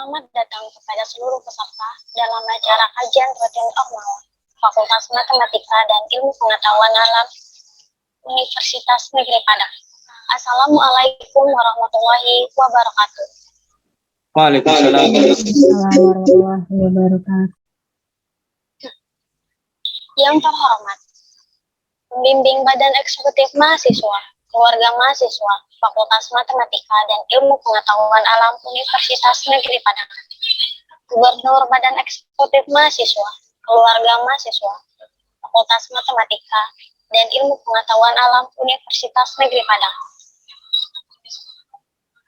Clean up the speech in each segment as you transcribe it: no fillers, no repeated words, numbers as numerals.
Selamat datang kepada seluruh peserta dalam acara kajian rutin Ormawa, Fakultas Matematika dan Ilmu Pengetahuan Alam Universitas Negeri Padang. Assalamualaikum warahmatullahi wabarakatuh. Waalaikumsalam warahmatullahi wabarakatuh. Yang terhormat, pembimbing Badan Eksekutif Mahasiswa, Keluarga Mahasiswa, Fakultas Matematika dan Ilmu Pengetahuan Alam Universitas Negeri Padang, Gubernur Badan Eksekutif Mahasiswa, Keluarga Mahasiswa, Fakultas Matematika dan Ilmu Pengetahuan Alam Universitas Negeri Padang,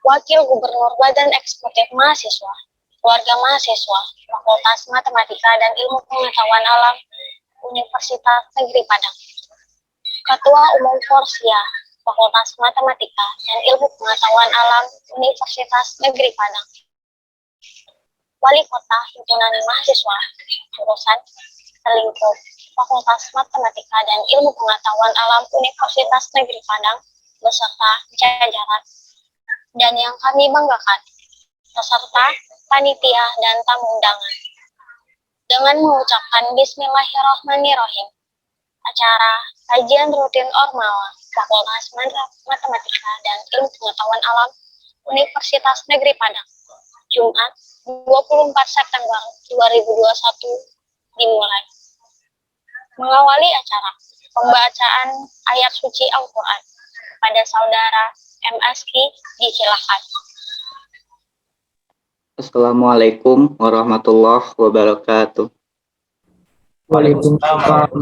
Wakil Gubernur Badan Eksekutif Mahasiswa, Keluarga Mahasiswa, Fakultas Matematika dan Ilmu Pengetahuan Alam Universitas Negeri Padang, Ketua Umum Forsia, Fakultas Matematika dan Ilmu Pengetahuan Alam Universitas Negeri Padang, Wali Kota Himpunan Mahasiswa, Jurusan Selingkuh, Fakultas Matematika dan Ilmu Pengetahuan Alam Universitas Negeri Padang, beserta jajaran, dan yang kami banggakan, peserta, panitia, dan tamu undangan. Dengan mengucapkan Bismillahirrahmanirrahim, acara kajian rutin Ormawa, Fakultas Matematika dan Ilmu Pengetahuan Alam Universitas Negeri Padang, Jumat 24 September 2021 dimulai. Mengawali acara, pembacaan ayat suci Al-Quran kepada saudara MSK disilakan. Assalamualaikum warahmatullahi wabarakatuh. Waalaikumsalam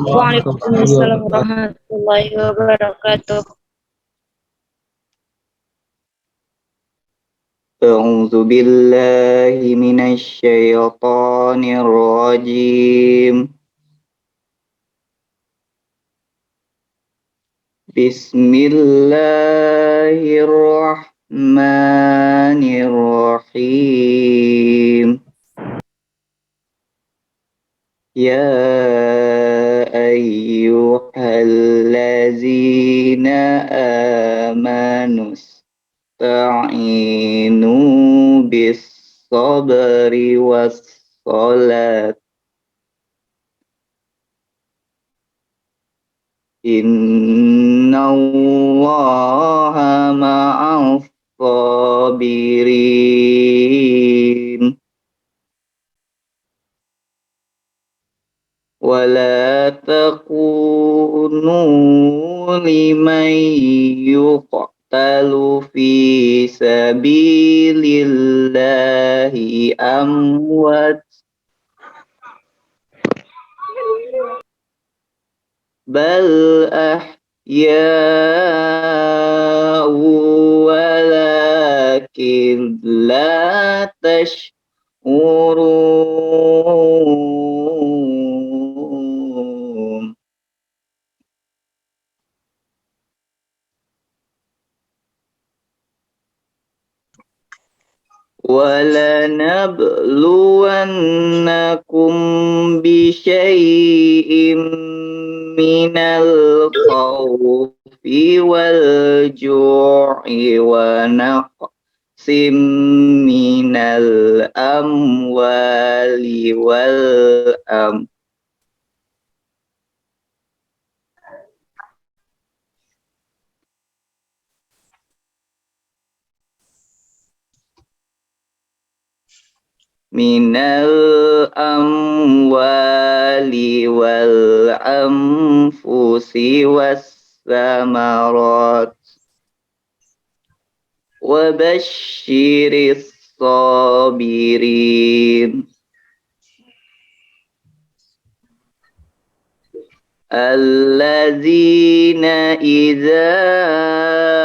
warahmatullahi wabarakatuh. A'udzu billahi minasy syaithanir rajim. Bismillahirrahmanirrahim. Ya ayyuhallazina amanu ista'inu bis-sabri was-salat. Innallaha ma'as sabirin. Wala takunu liman yuqtalu fi sabilillahi amwat, bal ahya'u walakin la tash'urun. وَلَنَبْلُوَنَّكُمْ بِشَيْءٍ مِّنَ الْخَوْفِ وَالْجُوعِ وَنَقْصٍ مِّنَ الْأَمْوَالِ وَالْأَنفُسِ was-samarat, wa basyiris sabirin alladzina idza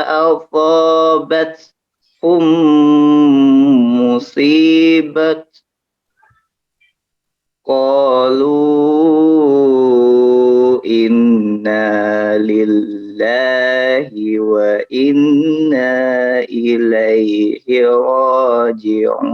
asabathum musibat qalu inna lillahi wa inna ilaihi raji'un.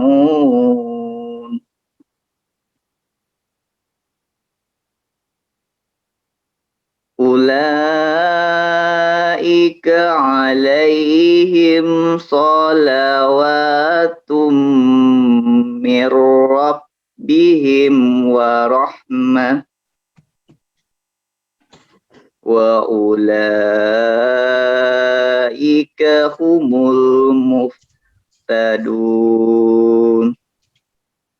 Ulaika alaihim salawatum min rabbihim wa rahmah wa ulaika humul muhtadun.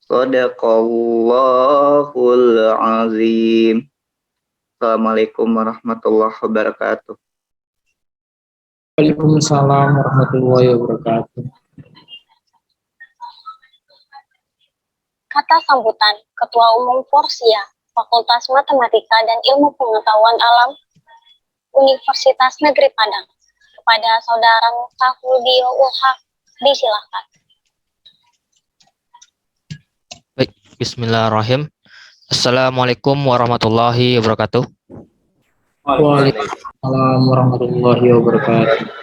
Shadaqallahul azim. Assalamualaikum warahmatullahi wabarakatuh. Waalaikumsalam warahmatullahi wabarakatuh. Kata sambutan Ketua Umum Forsia, Fakultas Matematika dan Ilmu Pengetahuan Alam Universitas Negeri Padang. Kepada Saudara Miftahul Ulhaq, disilakan. Baik, bismillahirrahmanirrahim. Assalamualaikum warahmatullahi wabarakatuh. Waalaikumsalam warahmatullahi wabarakatuh.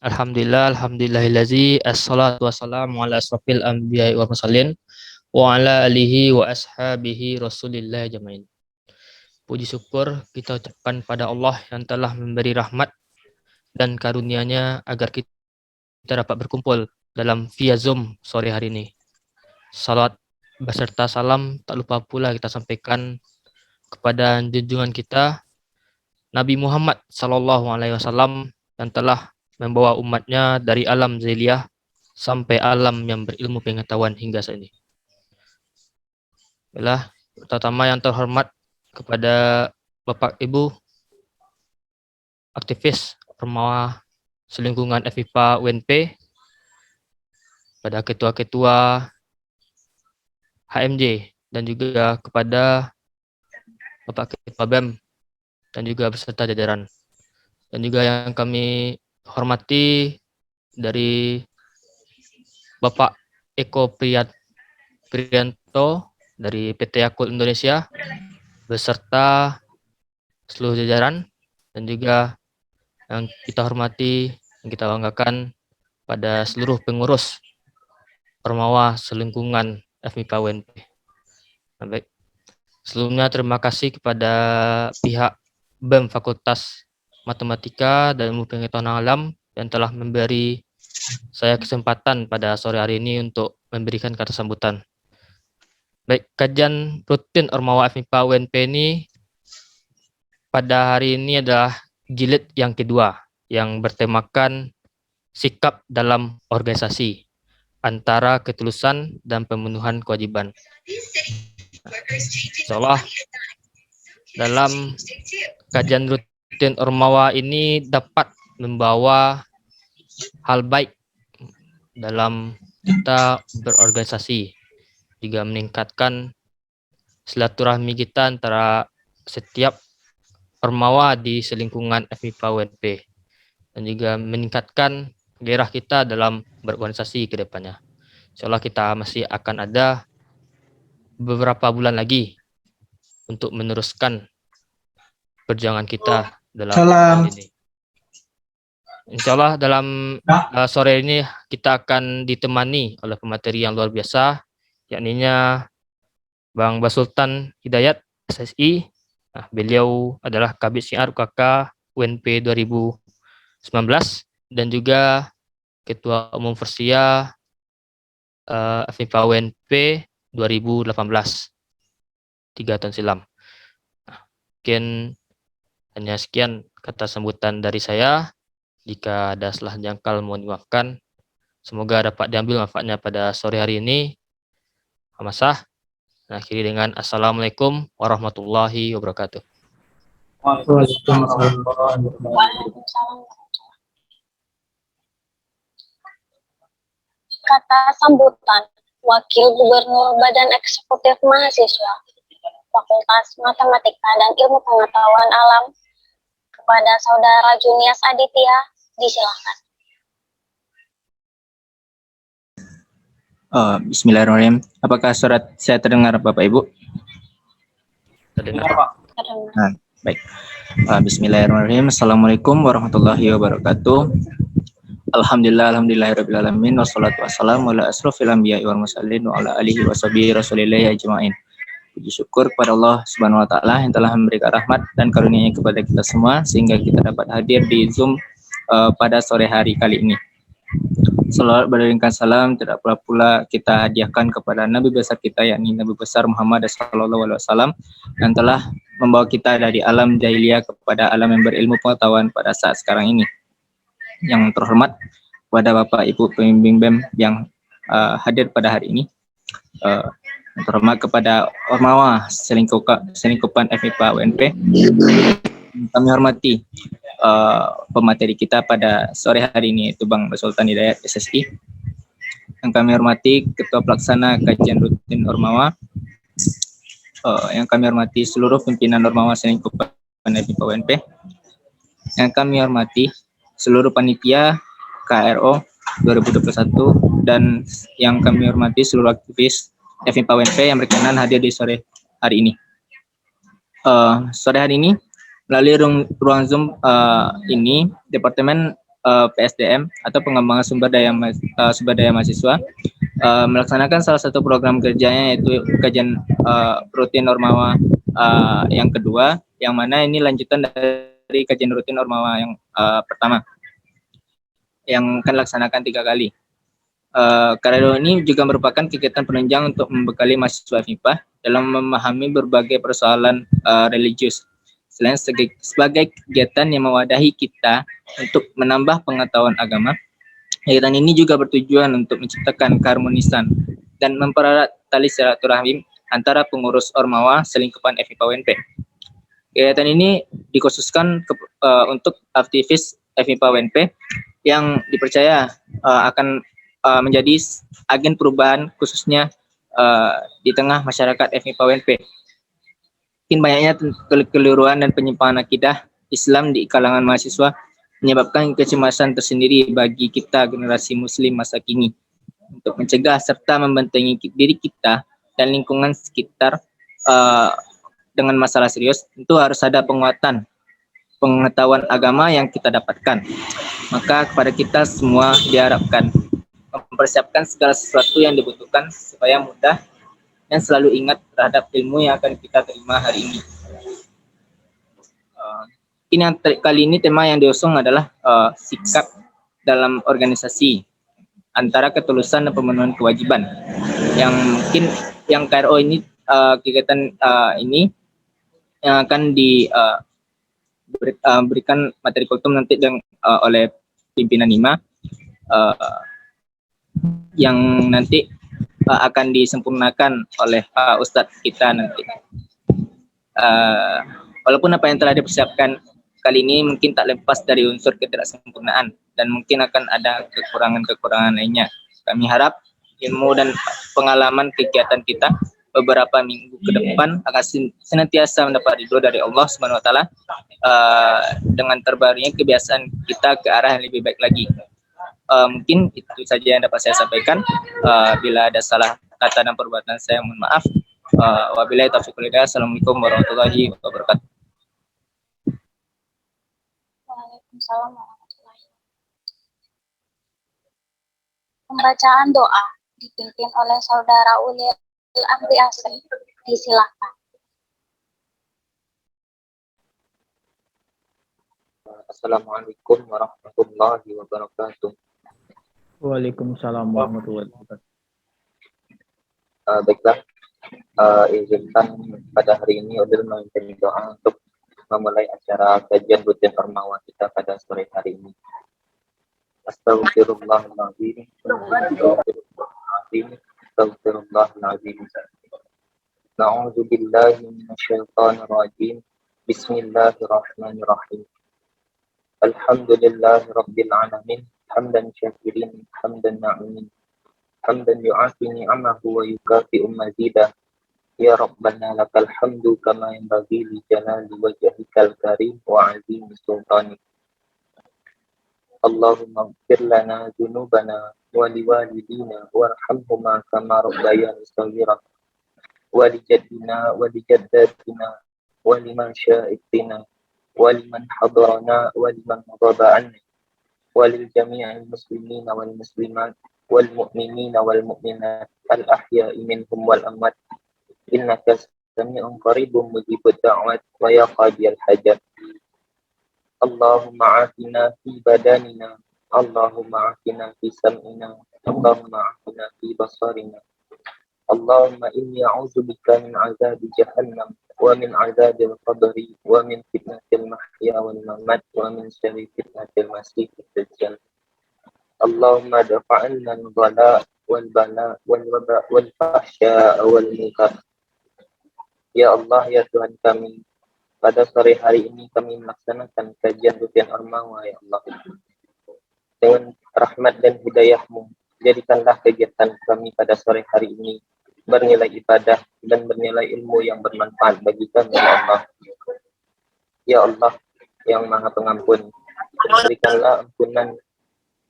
Alhamdulillahillazi assalatu wassalamu ala asrofil anbiya'i wa mursalin wa ala alihi wa ashabihi rasulillah jamain. Puji syukur kita ucapkan pada Allah yang telah memberi rahmat dan karunia-Nya agar kita dapat berkumpul dalam via Zoom sore hari ini. Salat beserta salam tak lupa pula kita sampaikan kepada junjungan kita Nabi Muhammad SAW yang telah membawa umatnya dari alam ziliyah sampai alam yang berilmu pengetahuan hingga saat ini. Baiklah, pertama yang terhormat kepada Bapak Ibu aktivis Ormawa Selingkungan FIPA UNP, pada ketua-ketua HMJ dan juga kepada Bapak Ketua BEM dan juga beserta jajaran. Dan juga yang kami hormati dari Bapak Eko Priyanto dari PT Yakult Indonesia beserta seluruh jajaran, dan juga yang kita hormati, yang kita banggakan pada seluruh pengurus Ormawa Selingkungan FMIPA UNP. Baik. Sebelumnya terima kasih kepada pihak BEM Fakultas Matematika dan Ilmu Pengetahuan Alam yang telah memberi saya kesempatan pada sore hari ini untuk memberikan kata sambutan. Baik, kajian rutin Ormawa FMIPA UNP ini pada hari ini adalah jilid yang kedua yang bertemakan sikap dalam organisasi antara ketulusan dan pemenuhan kewajiban. Insyaallah dalam kajian rutin Ormawa ini dapat membawa hal baik dalam kita berorganisasi, juga meningkatkan silaturahmi kita antara setiap Ormawa di selingkungan FMIPA UNP, dan juga meningkatkan gairah kita dalam berorganisasi ke depannya. Insyaallah kita masih akan ada beberapa bulan lagi untuk meneruskan perjuangan kita dalam ini. Insyaallah dalam sore ini kita akan ditemani oleh pemateri yang luar biasa, yakninya Bang Basultan Hidayat SSI. Nah, beliau adalah Kabid Syiar UKK UNP 2019 dan juga Ketua Umum Forsia FMIPA UNP 2018, 3 tahun silam. Nah, mungkin hanya sekian kata sambutan dari saya. Jika ada salah jangkal mohon dimaafkan. Semoga dapat diambil manfaatnya pada sore hari ini. Hamasah. Akhiri dengan Assalamualaikum warahmatullahi wabarakatuh. Waalaikumsalam. Waalaikumsalam. Kata sambutan Wakil Gubernur Badan Eksekutif Mahasiswa Fakultas Matematika dan Ilmu Pengetahuan Alam kepada Saudara Junias Aditya, disilakan. Bismillahirrahmanirrahim. Apakah surat saya terdengar Bapak Ibu? Terdengar. Nah, baik. Bismillahirrahmanirrahim. Assalamualaikum warahmatullahi wabarakatuh. Alhamdulillahirabbil alamin wassalatu wassalamu ala asrofil anbiya'i wal mursalin wa ala alihi washabihi rasulillahi ajmain. Puji syukur kepada Allah Subhanahu wa taala yang telah memberikan rahmat dan karunia-Nya kepada kita semua sehingga kita dapat hadir di Zoom pada sore hari kali ini. Salawat beriringkan salam tidak pula kita hadiahkan kepada Nabi besar kita, yakni Nabi besar Muhammad sallallahu alaihi wasallam, yang telah membawa kita dari alam jahiliyah kepada alam yang berilmu pengetahuan pada saat sekarang ini. Yang terhormat kepada Bapak Ibu pembimbing BEM yang hadir pada hari ini. Yang terhormat kepada Ormawa selingkupan FIPA UNP. Kami hormati pemateri kita pada sore hari ini, yaitu Bang Sultan Hidayat SSI. Yang kami hormati Ketua Pelaksana Kajian Rutin Ormawa. Yang kami hormati seluruh pimpinan Ormawa selingkupan FIPA UNP. Yang kami hormati seluruh panitia KRO 2021 dan yang kami hormati seluruh aktivis FIPA UNP yang berkenan hadir di sore hari ini. Sore hari ini melalui ruang Zoom ini, Departemen PSDM atau Pengembangan Sumber Daya Mahasiswa melaksanakan salah satu program kerjanya, yaitu kajian rutin Ormawa yang kedua, yang mana ini lanjutan dari kajian rutin Ormawa yang pertama yang akan dilaksanakan 3 kali. Karena ini juga merupakan kegiatan penunjang untuk membekali mahasiswa FIPA dalam memahami berbagai persoalan religius. Selain sebagai kegiatan yang mewadahi kita untuk menambah pengetahuan agama, kegiatan ini juga bertujuan untuk menciptakan keharmonisan dan mempererat tali silaturahim antara pengurus Ormawa selingkupan FIPA UNP. Kegiatan ini dikhususkan untuk aktivis FIPA UNP yang dipercaya akan menjadi agen perubahan, khususnya di tengah masyarakat FIPA UNP. Mungkin banyaknya kekeliruan dan penyimpangan akidah Islam di kalangan mahasiswa menyebabkan kecemasan tersendiri bagi kita generasi muslim masa kini untuk mencegah serta membentengi diri kita dan lingkungan sekitar dengan masalah serius. Tentu harus ada penguatan pengetahuan agama yang kita dapatkan. Maka kepada kita semua diharapkan mempersiapkan segala sesuatu yang dibutuhkan supaya mudah dan selalu ingat terhadap ilmu yang akan kita terima hari ini. Kali ini tema yang diusung adalah sikap dalam organisasi antara ketulusan dan pemenuhan kewajiban. Yang mungkin yang KRO ini kegiatan ini yang akan diberikan materi kultum nanti oleh pimpinan IMA yang nanti akan disempurnakan oleh Ustadz kita nanti. Walaupun apa yang telah dipersiapkan kali ini mungkin tak lepas dari unsur ketidaksempurnaan dan mungkin akan ada kekurangan-kekurangan lainnya. Kami harap ilmu dan pengalaman kegiatan kita beberapa minggu ke depan akan senantiasa mendapat ridho dari Allah Subhanahu wa taala dengan terbarunya kebiasaan kita ke arah yang lebih baik lagi. Mungkin itu saja yang dapat saya sampaikan. Bila ada salah kata dan perbuatan saya, mohon maaf. Wabillahi taufiq wal hidayah. Assalamualaikum warahmatullahi wabarakatuh. Waalaikumsalam warahmatullahi wabarakatuh. Pembacaan doa dipimpin oleh Saudara Ulil Amri Asri. Disilakan. Assalamualaikum warahmatullahi wabarakatuh. Waalaikumsalam warahmatullahi wabarakatuh. Baiklah, izinkan pada hari ini Odil memimpin doa untuk memulai acara kajian rutin Ormawa kita pada sore hari ini. Astagfirullahaladzim. Astagfirullahaladzim. Na'udzubillahi minasyaitonir rajim. Bismillahirrahmanirrahim. Alhamdulillahi rabbil alamin. Hamdan syakirin, hamdan na'imin, hamdan yu'afi ni'amahu wa yukafi'u mazidah. Ya Rabbana lakal hamdu kama yanbaghi li jalali wajhikal karim wa azimi sultanik. Allahumma ighfir lana dhunubana wa liwalidina warhamhuma kama rabbayani shaghira wa li jaddina wa li jaddatina wa liman sya'ibtina wa liman hadarana wa liman ghaba anna وللجميع المسلمين والمسلمات والمؤمنين والمؤمنات الأحياء منهم والأموات إنك سميع قريب مجيب الدعوات ويا قاضي الحاجات. اللهم عافنا في بداننا Allahumma afina fi sam'ina, Allahumma afina fi basarina, Allahumma inni a'udzubika min azabi jahannam wa min azabil qabri wa min fitnatil mahya wal mamat wa min syarri fitnatil masih dajjal. Allahumma dafa'anna al-bala wal bala wal waba wal fahsya wal munkar. Ya Allah, ya Tuhan kami, pada sore hari ini kami melaksanakan kajian rutin Ormawa, ya Allah. Dengan rahmat dan hidayah-Mu, jadikanlah kegiatan kami pada sore hari ini bernilai ibadah dan bernilai ilmu yang bermanfaat bagi kami, ya Allah. Ya Allah yang Maha Pengampun, berikanlah ampunan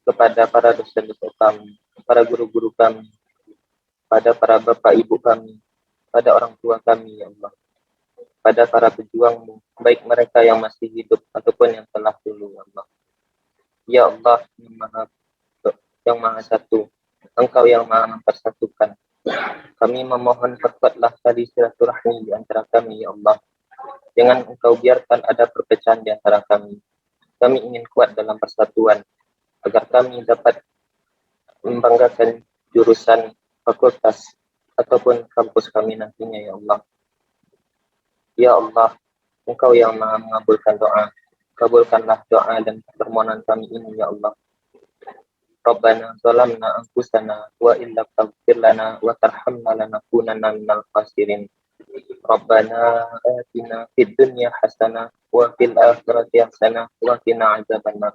kepada para dosen-dosen kami, para guru-guru kami, pada para bapak ibu kami, pada orang tua kami, ya Allah, pada para pejuang-Mu, baik mereka yang masih hidup ataupun yang telah dulu, ya Allah. Ya Allah yang Maha Satu, Engkau yang Maha mempersatukan. Kami memohon perkuatlah tali silaturahmi di antara kami, ya Allah. Jangan Engkau biarkan ada perpecahan di antara kami. Kami ingin kuat dalam persatuan, agar kami dapat membanggakan jurusan, fakultas, ataupun kampus kami nantinya, ya Allah. Ya Allah, Engkau yang Maha mengabulkan doa. Kabulkanlah doa dan permohonan kami ini, ya Allah. Rabbana zalamna anfusana wa illa taghfir lana wa tarhamna lanakunanna minal khasirin. Rabbana atina fid dunya hasanah wa fil akhirati hasanah wa qina adzabannar.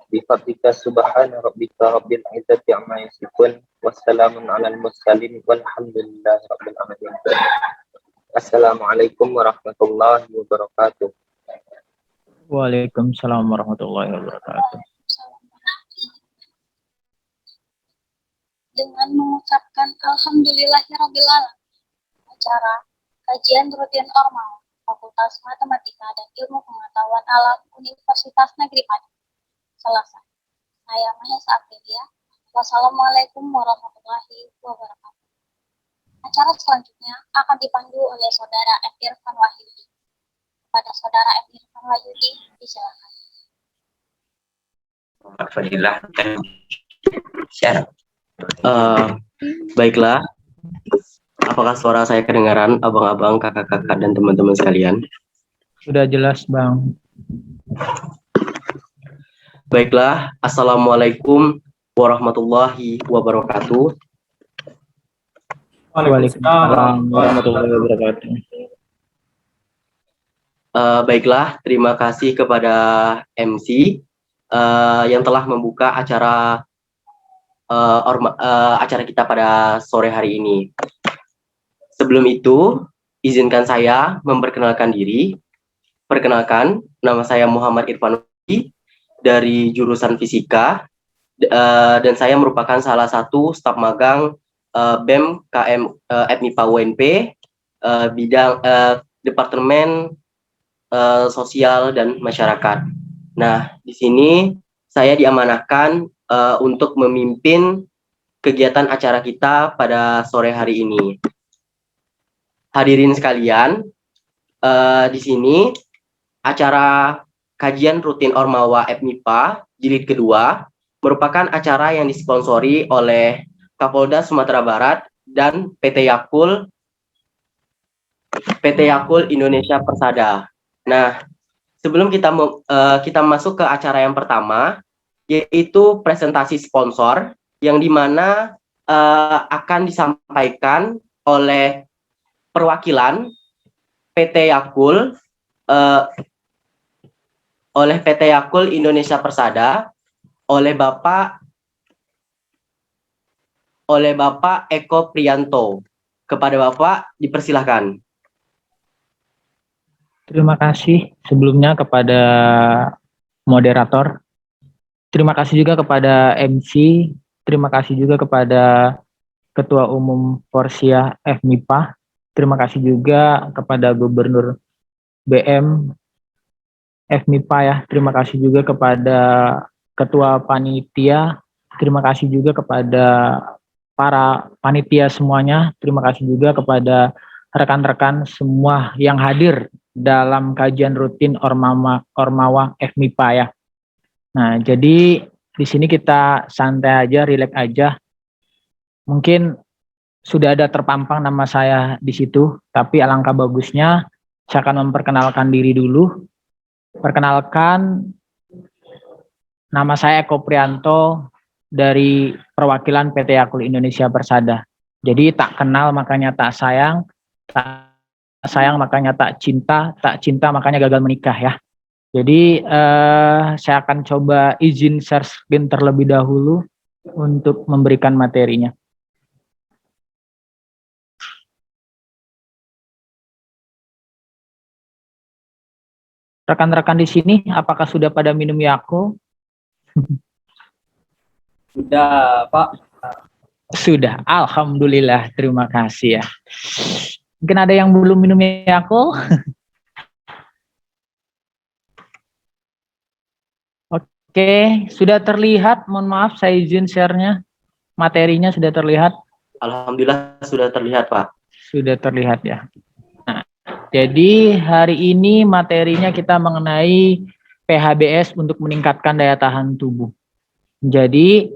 Bi fadlika subhana rabbika rabbil izzati amma yasifun wa salamun alal mursalin walhamdulillahi rabbil alamin. Assalamualaikum warahmatullahi wabarakatuh. Waalaikumsalam warahmatullahi wabarakatuh. Dengan mengucapkan Alhamdulillahirrabbilalamin, acara kajian rutin Ormawa Fakultas Matematika dan Ilmu Pengetahuan Alam Universitas Negeri Padang selesai. Saya Mahesa Aprilia. Wassalamualaikum warahmatullahi wabarakatuh. Acara selanjutnya akan dipandu oleh Saudara F. Irfan Wahyudi. Kepada Saudara F. Irfan Wahyudi, disilakan. Fadilah dan syarat. Baiklah, apakah suara saya kedengaran, abang-abang, kakak-kakak, dan teman-teman sekalian? Sudah jelas, Bang. Baiklah, Assalamualaikum warahmatullahi wabarakatuh. Waalaikumsalam warahmatullahi wabarakatuh. Baiklah, terima kasih kepada MC yang telah membuka acara kita pada sore hari ini. Sebelum itu, izinkan saya memperkenalkan diri. Perkenalkan, nama saya Muhammad Irfan dari jurusan Fisika, dan saya merupakan salah satu staf magang BEM KM FMIPA UNP, bidang Departemen Sosial dan Masyarakat. Nah, di sini saya diamanahkan untuk memimpin kegiatan acara kita pada sore hari ini. Hadirin sekalian, di sini acara kajian rutin Ormawa FMIPA jilid kedua merupakan acara yang disponsori oleh Kapolda Sumatera Barat dan PT Yakult Indonesia Persada. Nah, sebelum kita masuk ke acara yang pertama, yaitu presentasi sponsor yang dimana akan disampaikan oleh perwakilan PT Yakult Indonesia Persada oleh Bapak Eko Priyanto. Kepada Bapak dipersilahkan. Terima kasih sebelumnya kepada moderator. Terima kasih juga kepada MC, terima kasih juga kepada Ketua Umum Porsia FMIPA, terima kasih juga kepada Gubernur BM FMIPA ya, terima kasih juga kepada Ketua Panitia, terima kasih juga kepada para panitia semuanya, terima kasih juga kepada rekan-rekan semua yang hadir dalam kajian rutin Ormawa FMIPA ya. Nah, jadi Di sini kita santai aja, rileks aja. Mungkin sudah ada terpampang nama saya di situ, tapi alangkah bagusnya saya akan memperkenalkan diri dulu. Perkenalkan, nama saya Eko Prianto dari perwakilan PT Yakult Indonesia Persada. Jadi tak kenal makanya tak sayang makanya tak cinta makanya gagal menikah ya. Jadi saya akan coba izin share screen terlebih dahulu untuk memberikan materinya. Rekan-rekan di sini, apakah sudah pada minum Yakult? Sudah, Pak. Sudah, alhamdulillah, terima kasih ya. Mungkin ada yang belum minum Yakult? Oke, sudah terlihat. Mohon maaf, saya izin share-nya. Materinya sudah terlihat. Alhamdulillah sudah terlihat, Pak. Sudah terlihat ya. Nah, jadi hari ini materinya kita mengenai PHBS untuk meningkatkan daya tahan tubuh. Jadi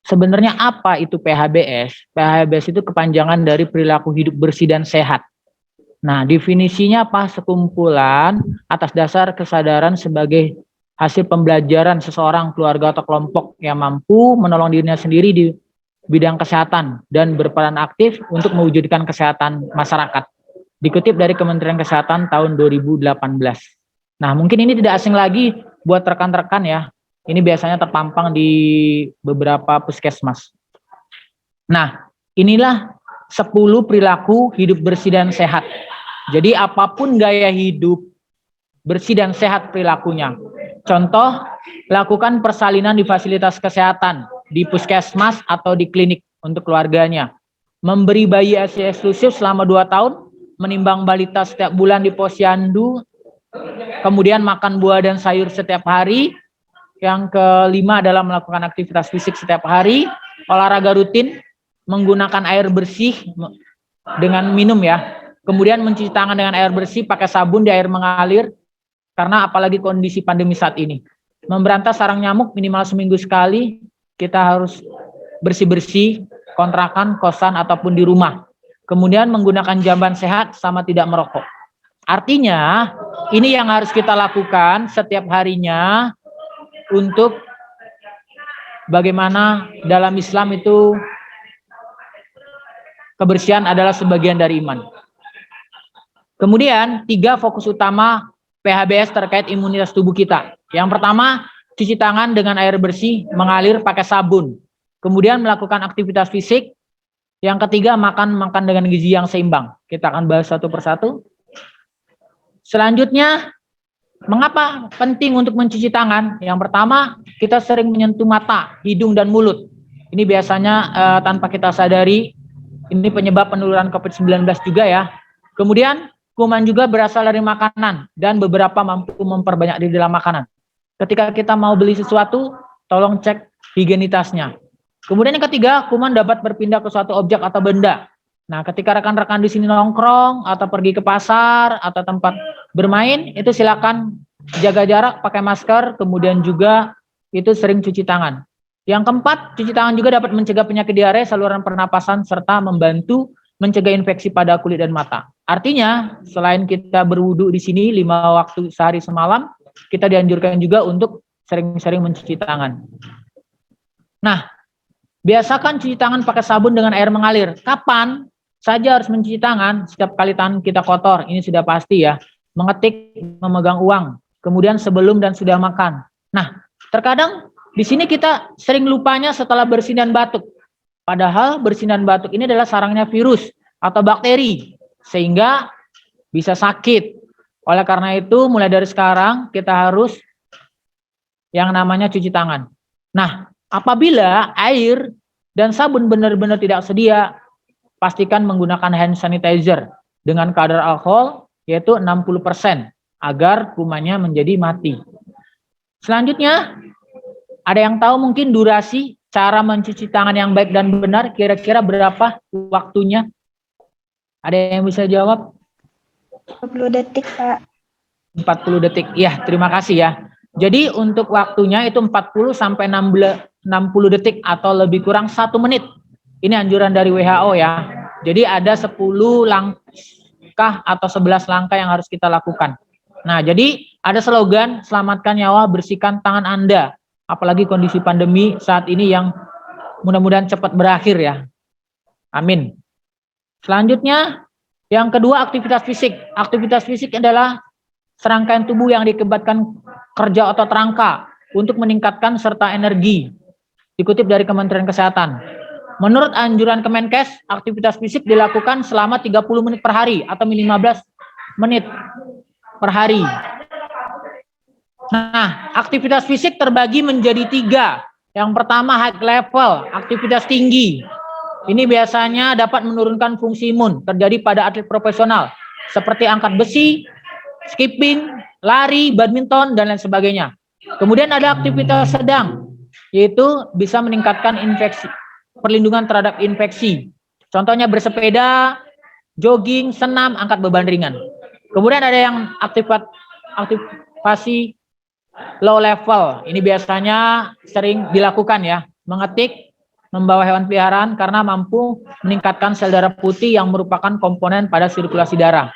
sebenarnya apa itu PHBS? PHBS itu kepanjangan dari perilaku hidup bersih dan sehat. Nah, definisinya apa? Sekumpulan atas dasar kesadaran sebagai hasil pembelajaran seseorang, keluarga atau kelompok yang mampu menolong dirinya sendiri di bidang kesehatan dan berperan aktif untuk mewujudkan kesehatan masyarakat. Dikutip dari Kementerian Kesehatan tahun 2018. Nah, mungkin ini tidak asing lagi buat rekan-rekan ya. Ini biasanya terpampang di beberapa puskesmas. Nah, inilah 10 perilaku hidup bersih dan sehat. Jadi apapun gaya hidup bersih dan sehat perilakunya. Contoh, lakukan persalinan di fasilitas kesehatan, di puskesmas atau di klinik untuk keluarganya. Memberi bayi ASI eksklusif selama 2 tahun, menimbang balita setiap bulan di posyandu, kemudian makan buah dan sayur setiap hari. Yang kelima adalah melakukan aktivitas fisik setiap hari, olahraga rutin, menggunakan air bersih dengan minum ya. Kemudian mencuci tangan dengan air bersih pakai sabun di air mengalir, karena apalagi kondisi pandemi saat ini. Memberantas sarang nyamuk minimal seminggu sekali, kita harus bersih-bersih, kontrakan, kosan, ataupun di rumah. Kemudian menggunakan jamban sehat sama tidak merokok. Artinya, ini yang harus kita lakukan setiap harinya untuk bagaimana dalam Islam itu kebersihan adalah sebagian dari iman. Kemudian 3 fokus utama PHBS terkait imunitas tubuh kita. Yang pertama, cuci tangan dengan air bersih mengalir pakai sabun. Kemudian melakukan aktivitas fisik. Yang ketiga, makan dengan gizi yang seimbang. Kita akan bahas satu persatu. Selanjutnya, mengapa penting untuk mencuci tangan? Yang pertama, kita sering menyentuh mata, hidung, dan mulut. Ini biasanya tanpa kita sadari, ini penyebab penularan COVID-19 juga ya. Kemudian, kuman juga berasal dari makanan, dan beberapa mampu memperbanyak di dalam makanan. Ketika kita mau beli sesuatu, tolong cek higienitasnya. Kemudian yang ketiga, kuman dapat berpindah ke suatu objek atau benda. Nah, ketika rekan-rekan di sini nongkrong atau pergi ke pasar atau tempat bermain, itu silakan jaga jarak, pakai masker, kemudian juga itu sering cuci tangan. Yang keempat, cuci tangan juga dapat mencegah penyakit diare, saluran pernapasan, serta membantu mencegah infeksi pada kulit dan mata. Artinya, selain kita berwudu di sini 5 waktu sehari semalam, kita dianjurkan juga untuk sering-sering mencuci tangan. Nah, biasakan cuci tangan pakai sabun dengan air mengalir. Kapan saja harus mencuci tangan? Setiap kali tangan kita kotor, ini sudah pasti ya. Mengetik, memegang uang, kemudian sebelum dan sudah makan. Nah, terkadang di sini kita sering lupanya setelah bersin dan batuk. Padahal bersin dan batuk ini adalah sarangnya virus atau bakteri, sehingga bisa sakit. Oleh karena itu, mulai dari sekarang kita harus yang namanya cuci tangan. Nah, apabila air dan sabun benar-benar tidak sedia, pastikan menggunakan hand sanitizer dengan kadar alkohol yaitu 60% agar kumannya menjadi mati. Selanjutnya, ada yang tahu mungkin durasi cara mencuci tangan yang baik dan benar kira-kira berapa waktunya? Ada yang bisa jawab? 20 detik, Pak. 40 detik. Ya, terima kasih ya. Jadi untuk waktunya itu 40 sampai 60 detik atau lebih kurang 1 menit. Ini anjuran dari WHO ya. Jadi ada 10 langkah atau 11 langkah yang harus kita lakukan. Nah, jadi ada slogan selamatkan nyawa, bersihkan tangan Anda. Apalagi kondisi pandemi saat ini yang mudah-mudahan cepat berakhir ya. Amin. Selanjutnya, yang kedua aktivitas fisik. Aktivitas fisik adalah serangkaian tubuh yang dikebatkan kerja otot rangka untuk meningkatkan serta energi. Dikutip dari Kementerian Kesehatan. Menurut anjuran Kemenkes, aktivitas fisik dilakukan selama 30 menit per hari atau 15 menit per hari. Nah, aktivitas fisik terbagi menjadi 3. Yang pertama high level, aktivitas tinggi. Ini biasanya dapat menurunkan fungsi imun, terjadi pada atlet profesional, seperti angkat besi, skipping, lari, badminton, dan lain sebagainya. Kemudian ada aktivitas sedang, yaitu bisa meningkatkan perlindungan terhadap infeksi. Contohnya bersepeda, jogging, senam, angkat beban ringan. Kemudian ada yang aktivasi low level. Ini biasanya sering dilakukan ya, mengetik, membawa hewan peliharaan karena mampu meningkatkan sel darah putih yang merupakan komponen pada sirkulasi darah.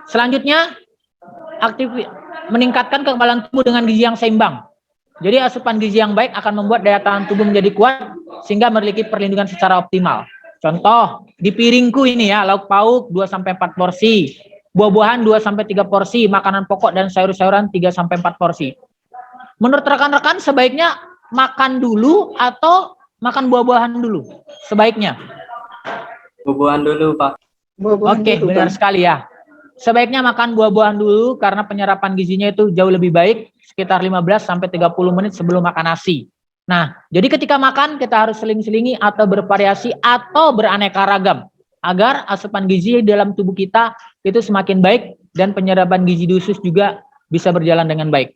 Selanjutnya, meningkatkan kekebalan tubuh dengan gizi yang seimbang. Jadi asupan gizi yang baik akan membuat daya tahan tubuh menjadi kuat sehingga memiliki perlindungan secara optimal. Contoh, di piringku ini ya, lauk pauk 2-4 porsi, buah-buahan 2-3 porsi, makanan pokok dan sayur-sayuran 3-4 porsi. Menurut rekan-rekan sebaiknya makan dulu atau makan buah-buahan dulu? Sebaiknya. Buah-buahan dulu, Pak. Oke, benar sekali ya. Sebaiknya makan buah-buahan dulu karena penyerapan gizinya itu jauh lebih baik, sekitar 15-30 menit sebelum makan nasi. Nah, jadi ketika makan kita harus seling-selingi atau bervariasi atau beraneka ragam agar asupan gizi dalam tubuh kita itu semakin baik dan penyerapan gizi di usus juga bisa berjalan dengan baik.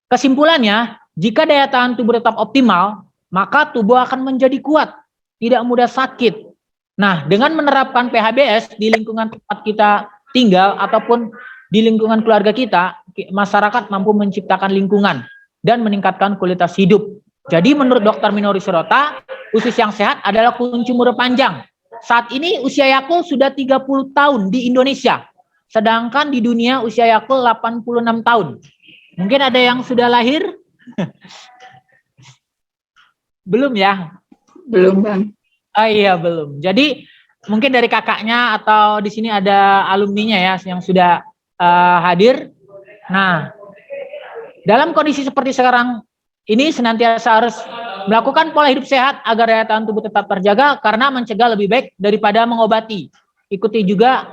Kesimpulannya, jika daya tahan tubuh tetap optimal, maka tubuh akan menjadi kuat, tidak mudah sakit. Nah, dengan menerapkan PHBS di lingkungan tempat kita tinggal ataupun di lingkungan keluarga kita, masyarakat mampu menciptakan lingkungan dan meningkatkan kualitas hidup. Jadi menurut Dr. Minori Sirota, usus yang sehat adalah kunci umur panjang. Saat ini usia Yakul sudah 30 tahun di Indonesia, sedangkan di dunia usia Yakul 86 tahun. Mungkin ada yang sudah lahir? Belum ya? Belum, Bang. Oh iya, belum. Jadi mungkin dari kakaknya atau di sini ada alumninya ya yang sudah hadir. Nah, dalam kondisi seperti sekarang ini senantiasa harus melakukan pola hidup sehat agar daya tahan tubuh tetap terjaga karena mencegah lebih baik daripada mengobati. Ikuti juga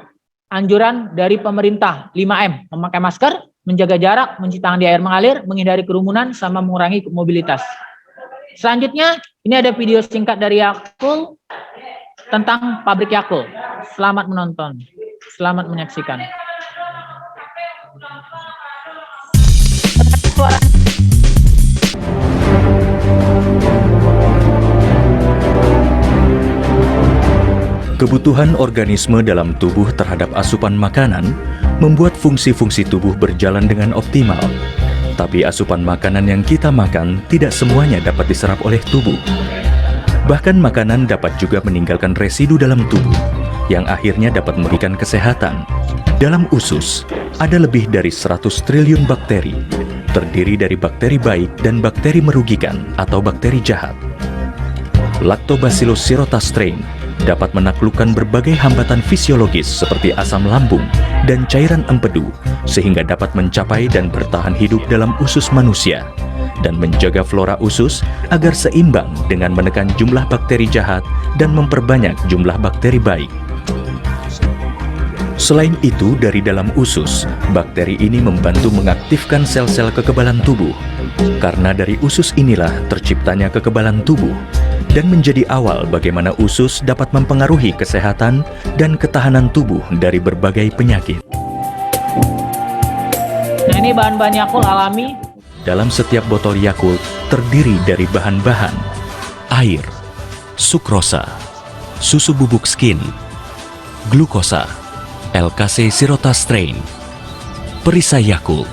anjuran dari pemerintah 5M, memakai masker, menjaga jarak, mencuci tangan di air mengalir, menghindari kerumunan, sama mengurangi mobilitas. Selanjutnya, ini ada video singkat dari Yakul tentang pabrik Yakul. Selamat menonton, selamat menyaksikan. Kebutuhan organisme dalam tubuh terhadap asupan makanan membuat fungsi-fungsi tubuh berjalan dengan optimal. Tapi asupan makanan yang kita makan tidak semuanya dapat diserap oleh tubuh. Bahkan makanan dapat juga meninggalkan residu dalam tubuh, yang akhirnya dapat merugikan kesehatan. Dalam usus, ada lebih dari 100 triliun bakteri, terdiri dari bakteri baik dan bakteri merugikan atau bakteri jahat. Lactobacillus sirota strain dapat menaklukkan berbagai hambatan fisiologis seperti asam lambung dan cairan empedu sehingga dapat mencapai dan bertahan hidup dalam usus manusia dan menjaga flora usus agar seimbang dengan menekan jumlah bakteri jahat dan memperbanyak jumlah bakteri baik. Selain itu, dari dalam usus, bakteri ini membantu mengaktifkan sel-sel kekebalan tubuh. Karena dari usus inilah terciptanya kekebalan tubuh dan menjadi awal bagaimana usus dapat mempengaruhi kesehatan dan ketahanan tubuh dari berbagai penyakit. Nah, ini bahan-bahan Yakult alami. Dalam setiap botol Yakult terdiri dari bahan-bahan air, sukrosa, susu bubuk skin, glukosa, LKC Sirota Strain, perisai Yakult,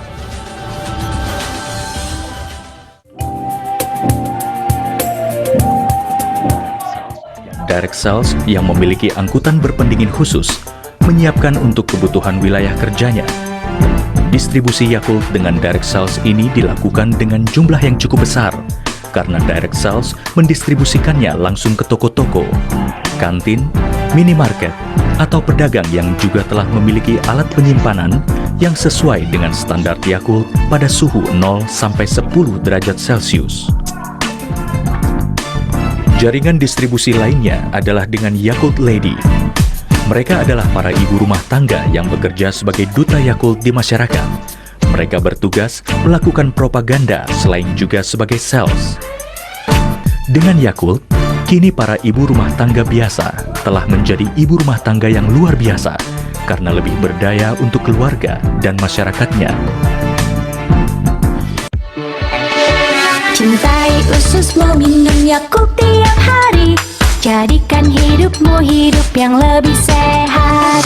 direct sales yang memiliki angkutan berpendingin khusus menyiapkan untuk kebutuhan wilayah kerjanya. Distribusi Yakult dengan direct sales ini dilakukan dengan jumlah yang cukup besar karena direct sales mendistribusikannya langsung ke toko-toko, kantin, minimarket, atau pedagang yang juga telah memiliki alat penyimpanan yang sesuai dengan standar Yakult pada suhu 0 sampai 10 derajat Celcius. Jaringan distribusi lainnya adalah dengan Yakult Lady. Mereka adalah para ibu rumah tangga yang bekerja sebagai duta Yakult di masyarakat. Mereka bertugas melakukan propaganda selain juga sebagai sales. Dengan Yakult, kini para ibu rumah tangga biasa telah menjadi ibu rumah tangga yang luar biasa karena lebih berdaya untuk keluarga dan masyarakatnya. Cintai ususmu, minum Yakult tiap hari. Jadikan hidupmu hidup yang lebih sehat.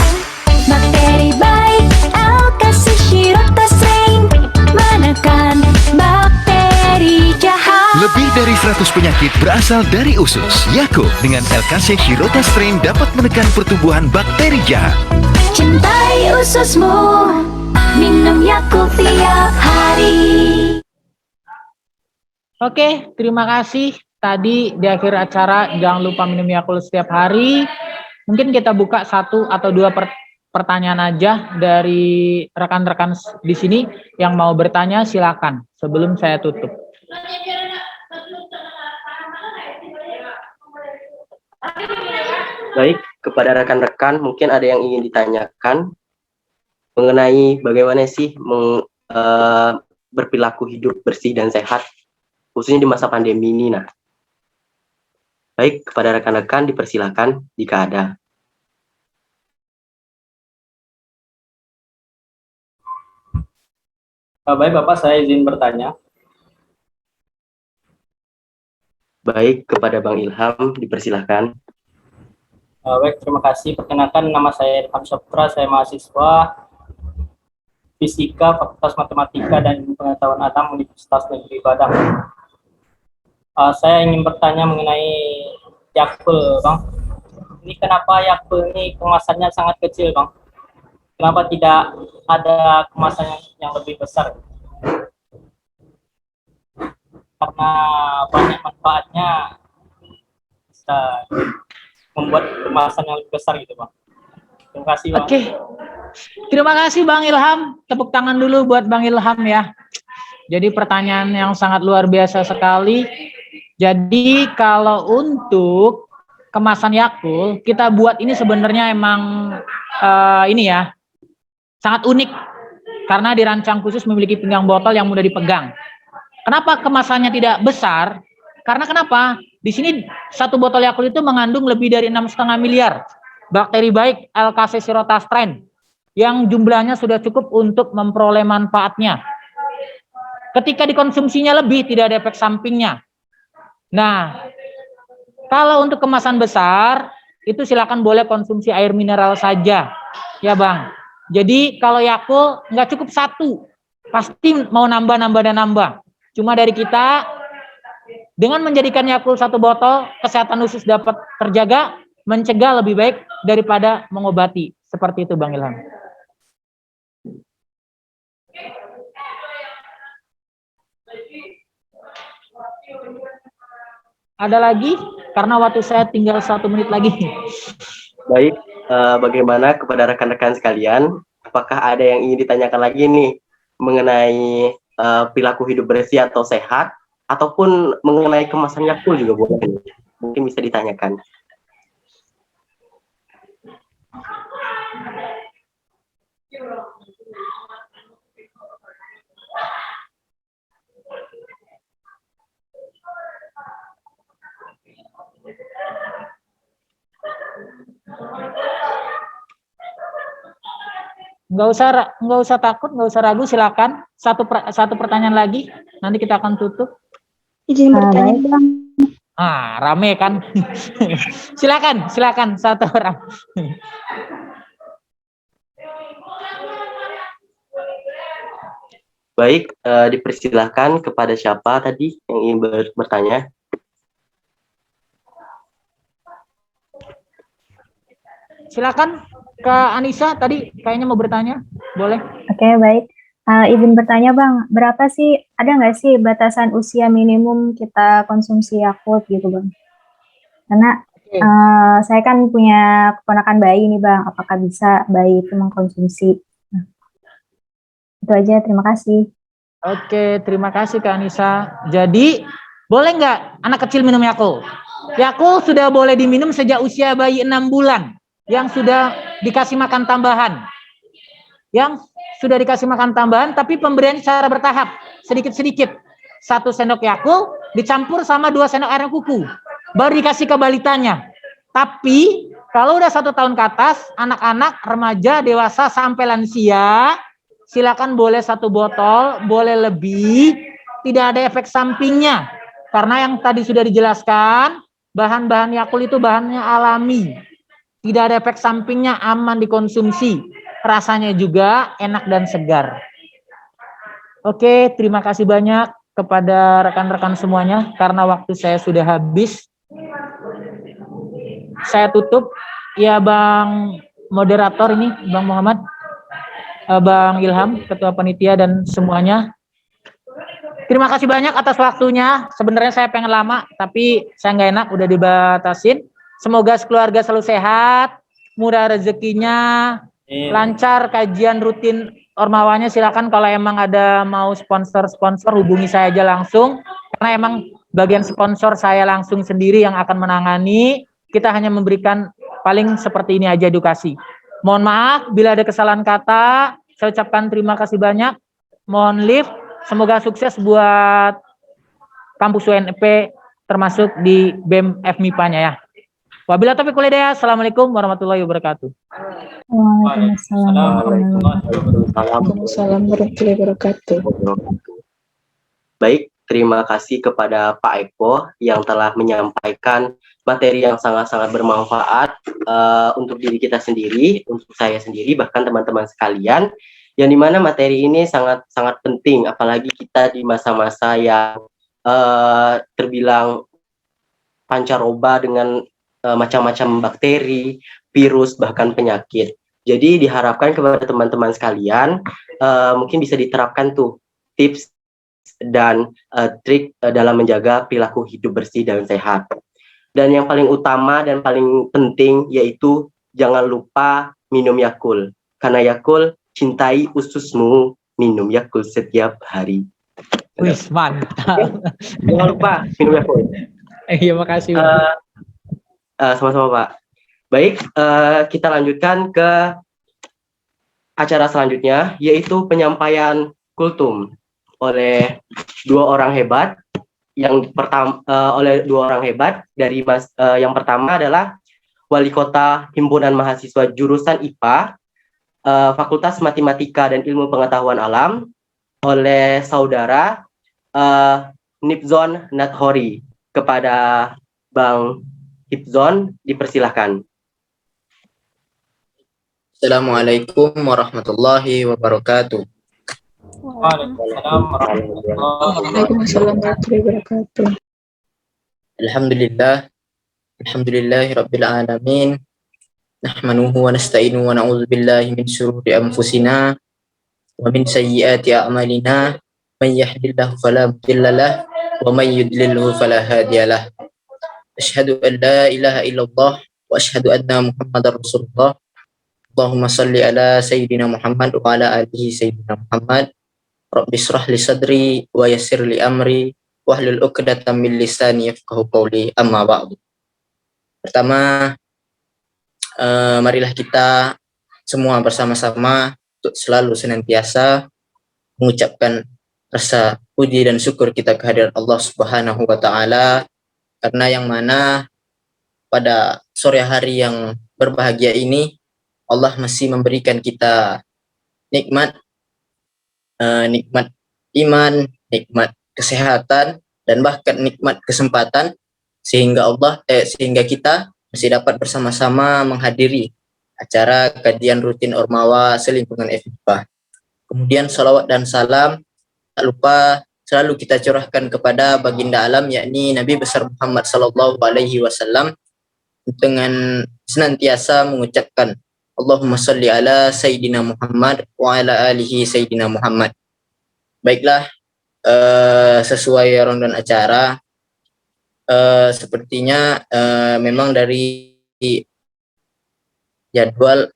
Bakteri baik, Alkasi Shiroktastrain, menekan bakteri jahat. Lebih dari 100 penyakit berasal dari usus. Yakult dengan Alkasi Shiroktastrain dapat menekan pertumbuhan bakteri jahat. Cintai ususmu, minum Yakult tiap hari. Oke, terima kasih. Tadi di akhir acara jangan lupa minum Yakult setiap hari. Mungkin kita buka 1 atau 2 pertanyaan aja dari rekan-rekan di sini yang mau bertanya, silakan sebelum saya tutup. Baik, kepada rekan-rekan mungkin ada yang ingin ditanyakan mengenai bagaimana sih berperilaku hidup bersih dan sehat khususnya di masa pandemi ini. Nah, baik, kepada rekan-rekan dipersilakan jika ada. Baik Bapak, saya izin bertanya. Baik, kepada Bang Ilham dipersilakan. Baik, terima kasih. Perkenalkan, nama saya Ilham Saputra, saya mahasiswa Fisika, Fakultas Matematika dan Pengetahuan Alam Universitas Negeri Padang. Saya ingin bertanya mengenai Yakult, Bang. Ini kenapa Yakult ini kemasannya sangat kecil, Bang? Kenapa tidak ada kemasan yang lebih besar? Karena banyak manfaatnya, bisa membuat kemasan yang lebih besar gitu, Bang. Terima kasih, Bang. Oke. Terima kasih Bang Ilham. Tepuk tangan dulu buat Bang Ilham ya. Jadi pertanyaan yang sangat luar biasa sekali. Jadi kalau untuk kemasan Yakult, kita buat ini sebenarnya emang ini ya, sangat unik. Karena dirancang khusus memiliki pinggang botol yang mudah dipegang. Kenapa kemasannya tidak besar? Karena kenapa? Di sini 1 botol Yakult itu mengandung lebih dari 6,5 miliar bakteri baik Alkasi Shiroktastrain yang jumlahnya sudah cukup untuk memperoleh manfaatnya. Ketika dikonsumsinya lebih, tidak ada efek sampingnya. Nah, kalau untuk kemasan besar, itu silakan boleh konsumsi air mineral saja, ya Bang. Jadi kalau Yakult nggak cukup 1, pasti mau nambah dan nambah. Cuma dari kita, dengan menjadikan Yakult 1 botol, kesehatan usus dapat terjaga, mencegah lebih baik daripada mengobati. Seperti itu Bang Ilham. Ada lagi? Karena waktu saya tinggal 1 menit lagi. Baik, bagaimana kepada rekan-rekan sekalian? Apakah ada yang ingin ditanyakan lagi nih mengenai perilaku hidup bersih atau sehat, ataupun mengenai kemasan Yakult juga boleh. Mungkin bisa ditanyakan. Nggak usah takut, nggak usah ragu, silakan. Satu pertanyaan lagi, nanti kita akan tutup. Izin bertanya, Bang. Rame kan? Silakan 1 orang. Baik, dipersilahkan kepada siapa tadi yang ingin bertanya? silakan Kak Anissa tadi kayaknya mau bertanya, boleh? Oke, baik. Izin bertanya Bang, berapa sih, ada nggak sih batasan usia minimum kita konsumsi Yakult gitu Bang? Karena saya kan punya keponakan bayi nih Bang, apakah bisa bayi itu mengkonsumsi? Nah, itu aja, terima kasih. Oke, terima kasih Kak Anissa. Jadi, boleh nggak anak kecil minum Yakult? Yakult sudah boleh diminum sejak usia bayi 6 bulan, yang sudah dikasih makan tambahan. Yang sudah dikasih makan tambahan, tapi pemberian secara bertahap, sedikit-sedikit. 1 sendok Yakult dicampur sama 2 sendok air kuku, baru dikasih ke balitanya. Tapi kalau udah 1 tahun ke atas, anak-anak, remaja, dewasa sampai lansia, silakan boleh 1 botol, boleh lebih, tidak ada efek sampingnya. Karena yang tadi sudah dijelaskan, bahan-bahan Yakult itu bahannya alami, tidak ada efek sampingnya, aman dikonsumsi. Rasanya juga enak dan segar. Oke, terima kasih banyak kepada rekan-rekan semuanya. Karena waktu saya sudah habis, saya tutup. Ya Bang moderator ini, Bang Muhammad, Bang Ilham, Ketua Panitia dan semuanya. Terima kasih banyak atas waktunya. Sebenarnya saya pengen lama, tapi saya nggak enak, udah dibatasin. Semoga sekeluarga selalu sehat, murah rezekinya, lancar kajian rutin Ormawanya. Silakan kalau emang ada mau sponsor hubungi saya aja langsung, karena emang bagian sponsor saya langsung sendiri yang akan menangani. Kita hanya memberikan paling seperti ini aja edukasi. Mohon maaf bila ada kesalahan kata. Saya ucapkan terima kasih banyak. Mohon lift. Semoga sukses buat kampus UNP termasuk di BEM FMIPA-nya ya. Wabillahi taufiq wal hidayah. Assalamualaikum warahmatullahi wabarakatuh. Waalaikumsalam warahmatullahi wabarakatuh. Baik, terima kasih kepada Pak Eko yang telah menyampaikan materi yang sangat-sangat bermanfaat untuk diri kita sendiri, untuk saya sendiri, bahkan teman-teman sekalian, yang dimana materi ini sangat-sangat penting, apalagi kita di masa-masa yang terbilang pancaroba dengan macam-macam bakteri, virus, bahkan penyakit. Jadi diharapkan kepada teman-teman sekalian, mungkin bisa diterapkan tuh tips dan trik dalam menjaga perilaku hidup bersih dan sehat. Dan yang paling utama dan paling penting yaitu jangan lupa minum Yakult. Karena Yakult, cintai ususmu, minum Yakult setiap hari. Wis, mantap. Jangan lupa minum Yakult. Iya, makasih. Sama-sama Pak. Baik, kita lanjutkan ke acara selanjutnya, yaitu penyampaian kultum oleh 2 orang hebat. Yang pertama oleh 2 orang hebat dari yang pertama adalah Wali Kota Himpunan Mahasiswa Jurusan IPA, Fakultas Matematika dan Ilmu Pengetahuan Alam, oleh Saudara Nipzon Nathori. Kepada Bang Nipzon, dipersilahkan. Assalamualaikum warahmatullahi wabarakatuh. Waalaikumsalam warahmatullahi wabarakatuh. Alhamdulillahi rabbil alamin. Nahmanuhu wa nasta'inuhu wa na'udzu billahi min syururi anfusina wa min sayyiati a'malina. Man yahdihillahu fala mudilla lahu wa man yudlilhu fala hadiyalah. Asyhadu an la ilaha illallah wa asyhadu anna Muhammadar Rasulullah. Allahumma salli ala sayyidina Muhammad wa ala alihi sayyidina Muhammad. Rabbi shrah li sadri wa yassir li amri wahlul 'uqdatam min lisani yafqahu qawli. Amma ba'du. Pertama, marilah kita semua bersama-sama untuk selalu senantiasa mengucapkan rasa puji dan syukur kita kehadirat Allah Subhanahu wa taala, karena yang mana pada sore hari yang berbahagia ini Allah masih memberikan kita nikmat iman, nikmat kesehatan, dan bahkan nikmat kesempatan sehingga kita masih dapat bersama-sama menghadiri acara kajian rutin Ormawa selingkungan FMIPA. Kemudian salawat dan salam tak lupa selalu kita curahkan kepada baginda alam, yakni Nabi besar Muhammad sallallahu alaihi wasallam, dengan senantiasa mengucapkan Allahumma salli ala Sayyidina Muhammad wa ala alihi Sayyidina Muhammad. Baiklah, sesuai rundown acara, sepertinya memang dari jadwal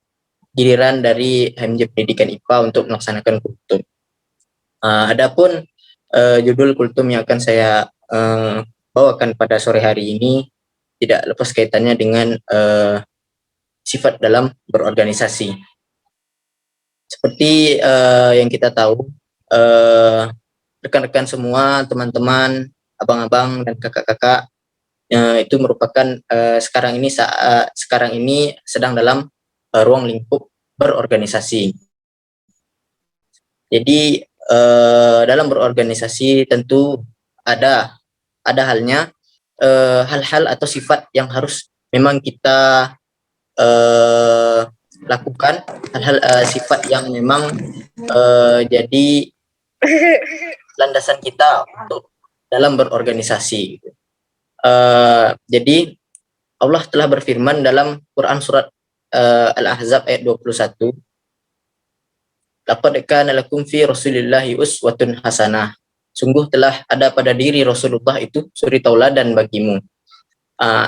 giliran dari HMJ Pendidikan IPA untuk melaksanakan kultum. Adapun judul kultum yang akan saya bawakan pada sore hari ini tidak lepas kaitannya dengan sifat dalam berorganisasi. Seperti yang kita tahu, rekan-rekan semua, teman-teman, abang-abang dan kakak-kakak itu merupakan sekarang ini sedang dalam ruang lingkup berorganisasi. Jadi dalam berorganisasi tentu ada halnya hal-hal atau sifat yang harus memang kita lakukan, hal-hal sifat yang memang jadi landasan kita untuk dalam berorganisasi. Jadi Allah telah berfirman dalam Quran surat Al-Ahzab ayat 21, laqad kana lakum fi Rasulillahi uswatun hasanah. Sungguh telah ada pada diri Rasulullah itu suri tauladan bagimu.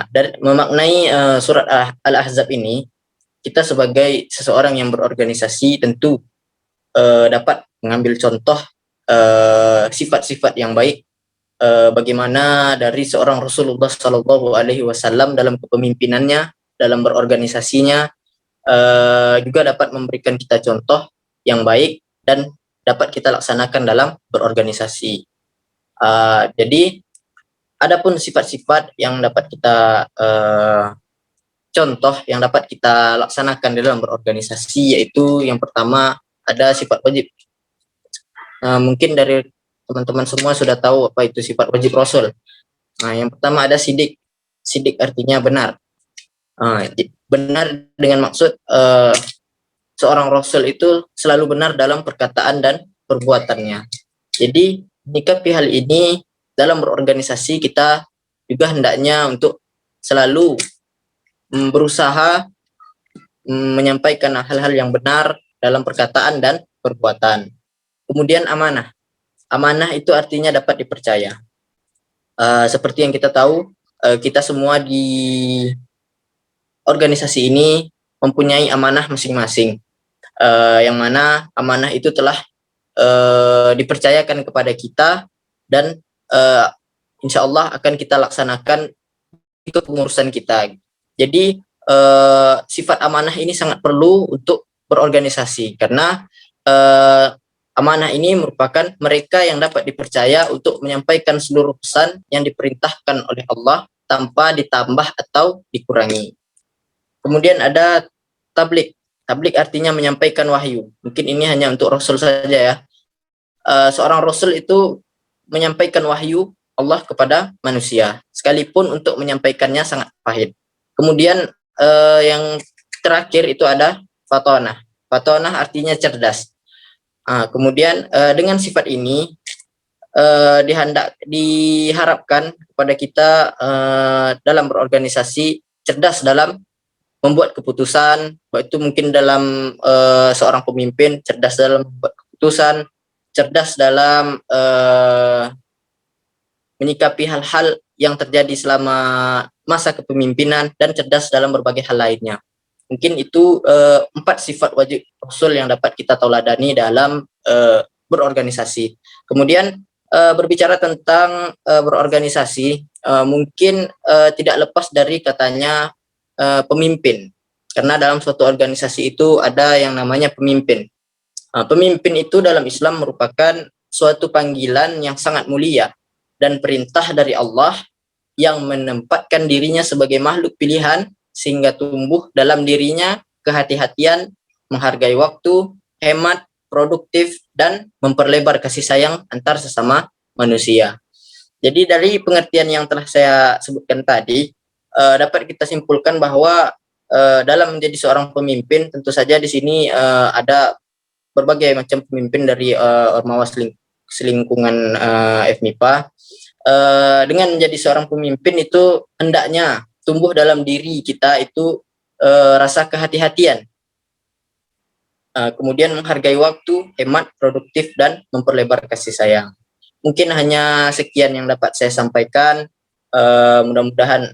Dan memaknai surat Al-Ahzab ini, kita sebagai seseorang yang berorganisasi tentu dapat mengambil contoh sifat-sifat yang baik bagaimana dari seorang Rasulullah Shallallahu Alaihi Wasallam dalam kepemimpinannya, dalam berorganisasinya, juga dapat memberikan kita contoh yang baik dan dapat kita laksanakan dalam berorganisasi. Jadi adapun sifat-sifat yang dapat kita contoh yang dapat kita laksanakan dalam berorganisasi, yaitu yang pertama ada sifat wajib. Mungkin dari teman-teman semua sudah tahu apa itu sifat wajib Rasul. Yang pertama ada sidik. Sidik artinya benar. Benar dengan maksud seorang Rasul itu selalu benar dalam perkataan dan perbuatannya. Jadi menyikapi hal ini dalam berorganisasi, kita juga hendaknya untuk selalu berusaha menyampaikan hal-hal yang benar dalam perkataan dan perbuatan. Kemudian amanah. Amanah itu artinya dapat dipercaya. Seperti yang kita tahu, kita semua di organisasi ini mempunyai amanah masing-masing. Yang mana amanah itu telah dipercayakan kepada kita dan insya Allah akan kita laksanakan di kepengurusan kita. Jadi sifat amanah ini sangat perlu untuk berorganisasi, karena amanah ini merupakan mereka yang dapat dipercaya untuk menyampaikan seluruh pesan yang diperintahkan oleh Allah tanpa ditambah atau dikurangi. Kemudian ada tabligh. Tabligh artinya menyampaikan wahyu. Mungkin ini hanya untuk Rasul saja ya. Seorang Rasul itu menyampaikan wahyu Allah kepada manusia, sekalipun untuk menyampaikannya sangat pahit. Kemudian yang terakhir itu ada fatonah. Fatonah artinya cerdas. Kemudian dengan sifat ini diharapkan kepada kita dalam berorganisasi cerdas dalam membuat keputusan, itu mungkin dalam seorang pemimpin cerdas dalam membuat keputusan, cerdas dalam menyikapi hal-hal yang terjadi selama masa kepemimpinan, dan cerdas dalam berbagai hal lainnya. Mungkin itu 4 sifat wajib Rasul yang dapat kita tauladani dalam berorganisasi. Kemudian berbicara tentang berorganisasi, mungkin tidak lepas dari katanya pemimpin, karena dalam suatu organisasi itu ada yang namanya pemimpin. Pemimpin itu dalam Islam merupakan suatu panggilan yang sangat mulia dan perintah dari Allah yang menempatkan dirinya sebagai makhluk pilihan sehingga tumbuh dalam dirinya kehati-hatian, menghargai waktu, hemat, produktif, dan memperlebar kasih sayang antar sesama manusia. Jadi dari pengertian yang telah saya sebutkan tadi, dapat kita simpulkan bahwa dalam menjadi seorang pemimpin, tentu saja di sini ada berbagai macam pemimpin dari ormawa selingkungan FMIPA. Dengan menjadi seorang pemimpin itu hendaknya tumbuh dalam diri kita itu rasa kehati-hatian. Kemudian menghargai waktu, hemat, produktif, dan memperlebar kasih sayang. Mungkin hanya sekian yang dapat saya sampaikan. Mudah-mudahan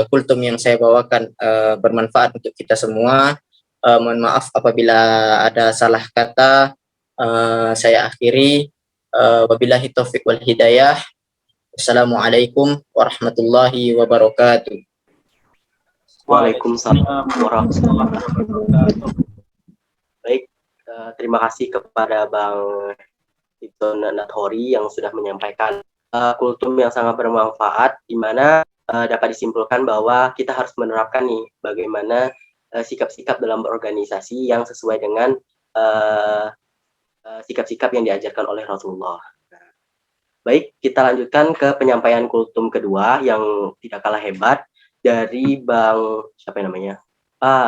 kultum yang saya bawakan bermanfaat untuk kita semua. Mohon maaf apabila ada salah kata. Saya akhiri. Wabillahi taufiq wal hidayah. Assalamualaikum warahmatullahi wabarakatuh. Waalaikumsalam warahmatullahi wabarakatuh. Baik, terima kasih kepada Bang Ibton Nathori yang sudah menyampaikan kultum yang sangat bermanfaat, di mana dapat disimpulkan bahwa kita harus menerapkan nih bagaimana sikap-sikap dalam berorganisasi yang sesuai dengan sikap-sikap yang diajarkan oleh Rasulullah. Baik, kita lanjutkan ke penyampaian kultum kedua yang tidak kalah hebat dari Bang siapa namanya?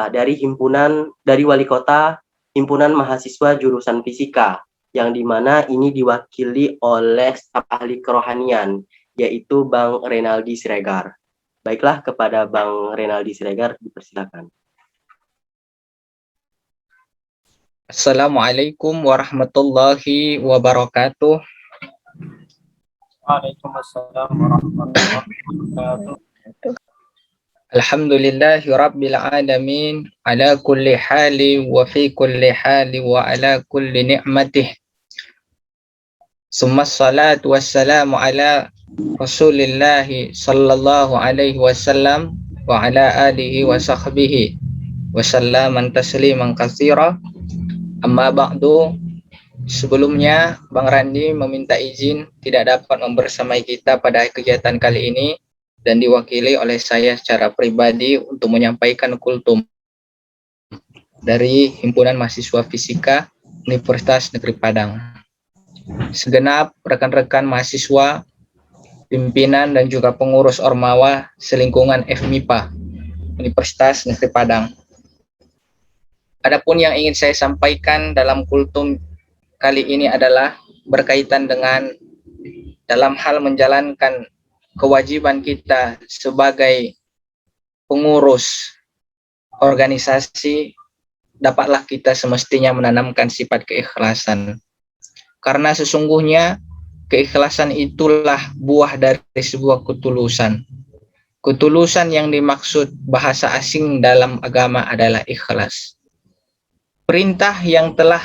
Dari Wali Kota Himpunan Mahasiswa Jurusan Fisika, yang dimana ini diwakili oleh staf ahli kerohanian, yaitu Bang Renaldi Siregar. Baiklah, kepada Bang Renaldi Siregar dipersilakan. Assalamualaikum warahmatullahi wabarakatuh. Waalaikumsalam warahmatullahi wabarakatuh. Alhamdulillahi rabbil alamin ala kulli hali wa fi kulli hali wa ala kulli ni'matih. Summa salatu wassalamu ala Rasulillahi sallallahu alaihi wasallam wa ala alihi wa sahbihi wa sallaman tasliman katsira. Amma ba'du. Sebelumnya Bang Randi meminta izin tidak dapat membersamai kita pada kegiatan kali ini, dan diwakili oleh saya secara pribadi untuk menyampaikan kultum dari Himpunan Mahasiswa Fisika Universitas Negeri Padang. Segenap rekan-rekan mahasiswa, pimpinan dan juga pengurus Ormawa selingkungan FMIPA Universitas Negeri Padang. Adapun yang ingin saya sampaikan dalam kultum kali ini adalah berkaitan dengan dalam hal menjalankan kewajiban kita sebagai pengurus organisasi, dapatlah kita semestinya menanamkan sifat keikhlasan. Karena sesungguhnya keikhlasan itulah buah dari sebuah ketulusan. Ketulusan yang dimaksud bahasa asing dalam agama adalah ikhlas. Perintah yang telah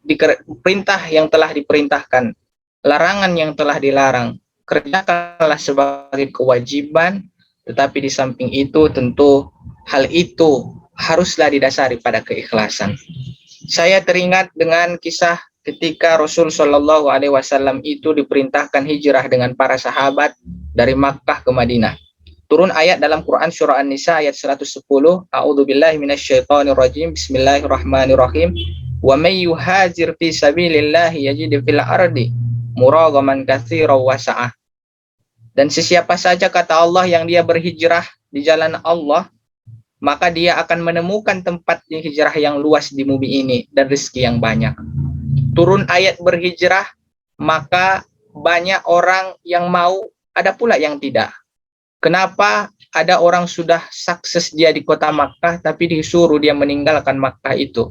diperintahkan, larangan yang telah dilarang, kerjakanlah sebagai kewajiban, tetapi di samping itu tentu hal itu haruslah didasari pada keikhlasan. Saya teringat dengan kisah ketika Rasul Shallallahu Alaihi Wasallam itu diperintahkan hijrah dengan para sahabat dari Makkah ke Madinah. Turun ayat dalam Quran surah An-Nisa ayat 110, A'udzubillahi minasyaitonirrajim, Bismillahirrahmanirrahim. Wa may yuhajir fi sabilillahi yajid fil ardi muragaman katsiran wa sa'ah. Dan sesiapa saja kata Allah yang dia berhijrah di jalan Allah, maka dia akan menemukan tempat hijrah yang luas di bumi ini dan rezeki yang banyak. Turun ayat berhijrah, maka banyak orang yang mau, ada pula yang tidak. Kenapa ada orang sudah sukses dia di kota Makkah tapi disuruh dia meninggalkan Makkah itu?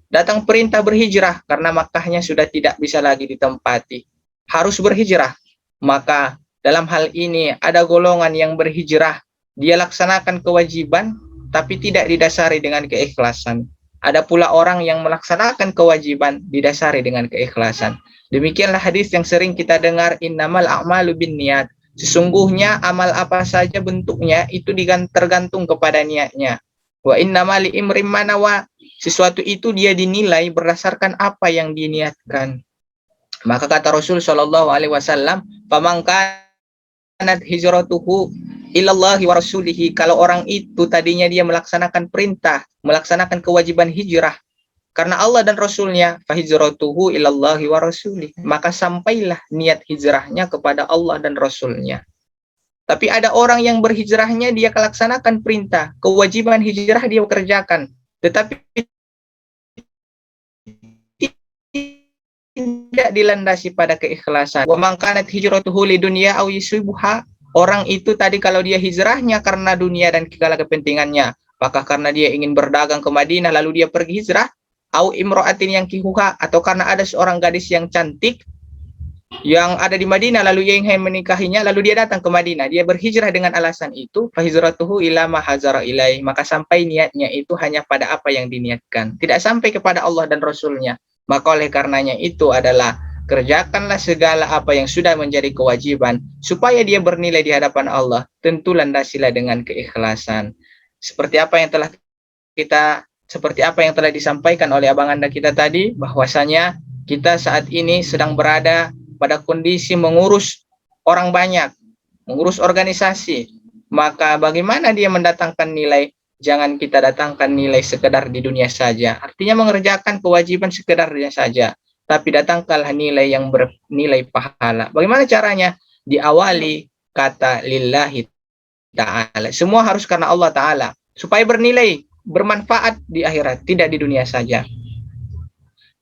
Datang perintah berhijrah karena Makkahnya sudah tidak bisa lagi ditempati. Harus berhijrah. Maka dalam hal ini ada golongan yang berhijrah. Dia laksanakan kewajiban tapi tidak didasari dengan keikhlasan. Ada pula orang yang melaksanakan kewajiban didasari dengan keikhlasan. Demikianlah hadis yang sering kita dengar, innamal a'malu binniyat. Sesungguhnya amal apa saja bentuknya itu tergantung kepada niatnya. Wa innamal li'imrim ma nawa. Sesuatu itu dia dinilai berdasarkan apa yang diniatkan. Maka kata Rasul Shallallahu Alaihi Wasallam, "Faman kanat hijratuhu ilallahi wa rasulihi." Kalau orang itu tadinya dia melaksanakan perintah, melaksanakan kewajiban hijrah karena Allah dan Rasulnya, fahijratuhu ilallahi wa rasulih, maka sampailah niat hijrahnya kepada Allah dan Rasulnya. Tapi ada orang yang berhijrahnya dia melaksanakan perintah, kewajiban hijrah dia kerjakan, tetapi tidak dilandasi pada keikhlasan. Wa man kanat hijratuhu lidunya aw yusibuha. orang itu tadi kalau dia hijrahnya karena dunia dan segala kepentingannya, apakah karena dia ingin berdagang ke Madinah lalu dia pergi hijrah, au imro'atin yang kihuha, atau karena ada seorang gadis yang cantik yang ada di Madinah lalu ia ingin menikahinya lalu dia datang ke Madinah, dia berhijrah dengan alasan itu, fahizratuhu ila ma hajara ilaih, maka sampai niatnya itu hanya pada apa yang diniatkan, tidak sampai kepada Allah dan Rasulnya. Maka oleh karenanya itu adalah kerjakanlah segala apa yang sudah menjadi kewajiban supaya dia bernilai di hadapan Allah, tentu landasilah dengan keikhlasan. Seperti apa yang telah disampaikan oleh abang anda kita tadi, bahwasanya kita saat ini sedang berada pada kondisi mengurus orang banyak, mengurus organisasi, maka bagaimana dia mendatangkan nilai? Jangan kita datangkan nilai sekedar di dunia saja, artinya mengerjakan kewajiban sekedarnya saja, tapi datangkanlah nilai yang bernilai pahala. Bagaimana caranya? Diawali kata lillahi ta'ala, semua harus karena Allah Ta'ala, supaya bernilai, bermanfaat di akhirat, tidak di dunia saja.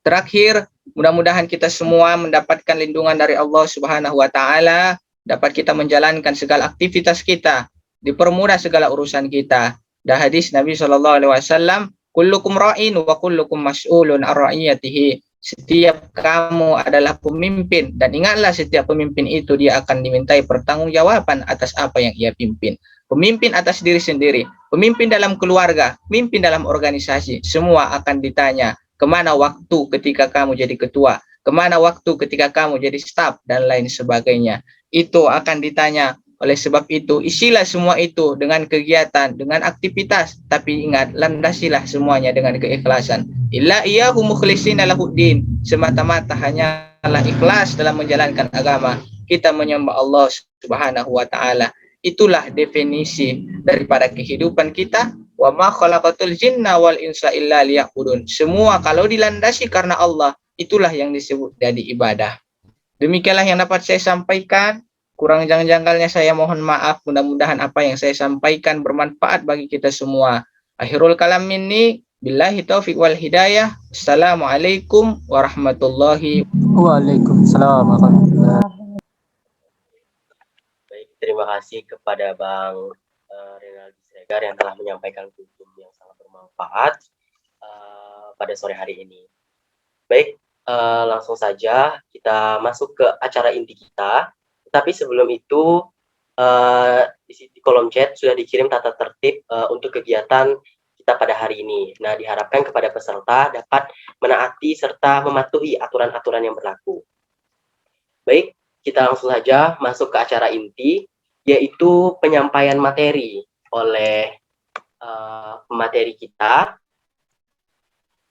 Terakhir, mudah-mudahan kita semua mendapatkan lindungan dari Allah Subhanahu wa Ta'ala, dapat kita menjalankan segala aktivitas kita, dipermudah segala urusan kita. Dan hadis Nabi SAW, kullukum ra'in wa kullukum mas'ulun ar ra'iyatihi. Setiap kamu adalah pemimpin, dan ingatlah setiap pemimpin itu dia akan dimintai pertanggungjawaban atas apa yang ia pimpin. Pemimpin atas diri sendiri, pemimpin dalam keluarga, pemimpin dalam organisasi, semua akan ditanya. Kemana waktu ketika kamu jadi ketua? Kemana waktu ketika kamu jadi staf? Dan lain sebagainya. Itu akan ditanya. Oleh sebab itu, isilah semua itu dengan kegiatan, dengan aktivitas. Tapi ingat, landasilah semuanya dengan keikhlasan. Illa iyyahu mukhlishina lahuddin. Semata-mata hanyalah ikhlas dalam menjalankan agama. Kita menyembah Allah Subhanahu wa Ta'ala. Itulah definisi daripada kehidupan kita. Wa ma khalaqatul jinna wal insa illa liya'budun. Semua kalau dilandasi karena Allah, itulah yang disebut jadi ibadah. Demikianlah yang dapat saya sampaikan. Kurang janggalnya saya mohon maaf. Mudah-mudahan apa yang saya sampaikan bermanfaat bagi kita semua. Akhirul kalam ini, billahi taufiq wal hidayah. Assalamualaikum warahmatullahi wabarakatuh. Waalaikumsalam warahmatullahi wabarakatuh. Baik, terima kasih kepada Bang Renaldi Siregar yang telah menyampaikan kultum yang sangat bermanfaat pada sore hari ini. Baik, langsung saja kita masuk ke acara inti kita. Tapi sebelum itu, di kolom chat sudah dikirim tata tertib untuk kegiatan kita pada hari ini. Nah, diharapkan kepada peserta dapat menaati serta mematuhi aturan-aturan yang berlaku. Baik, kita langsung saja masuk ke acara inti, yaitu penyampaian materi oleh pemateri kita,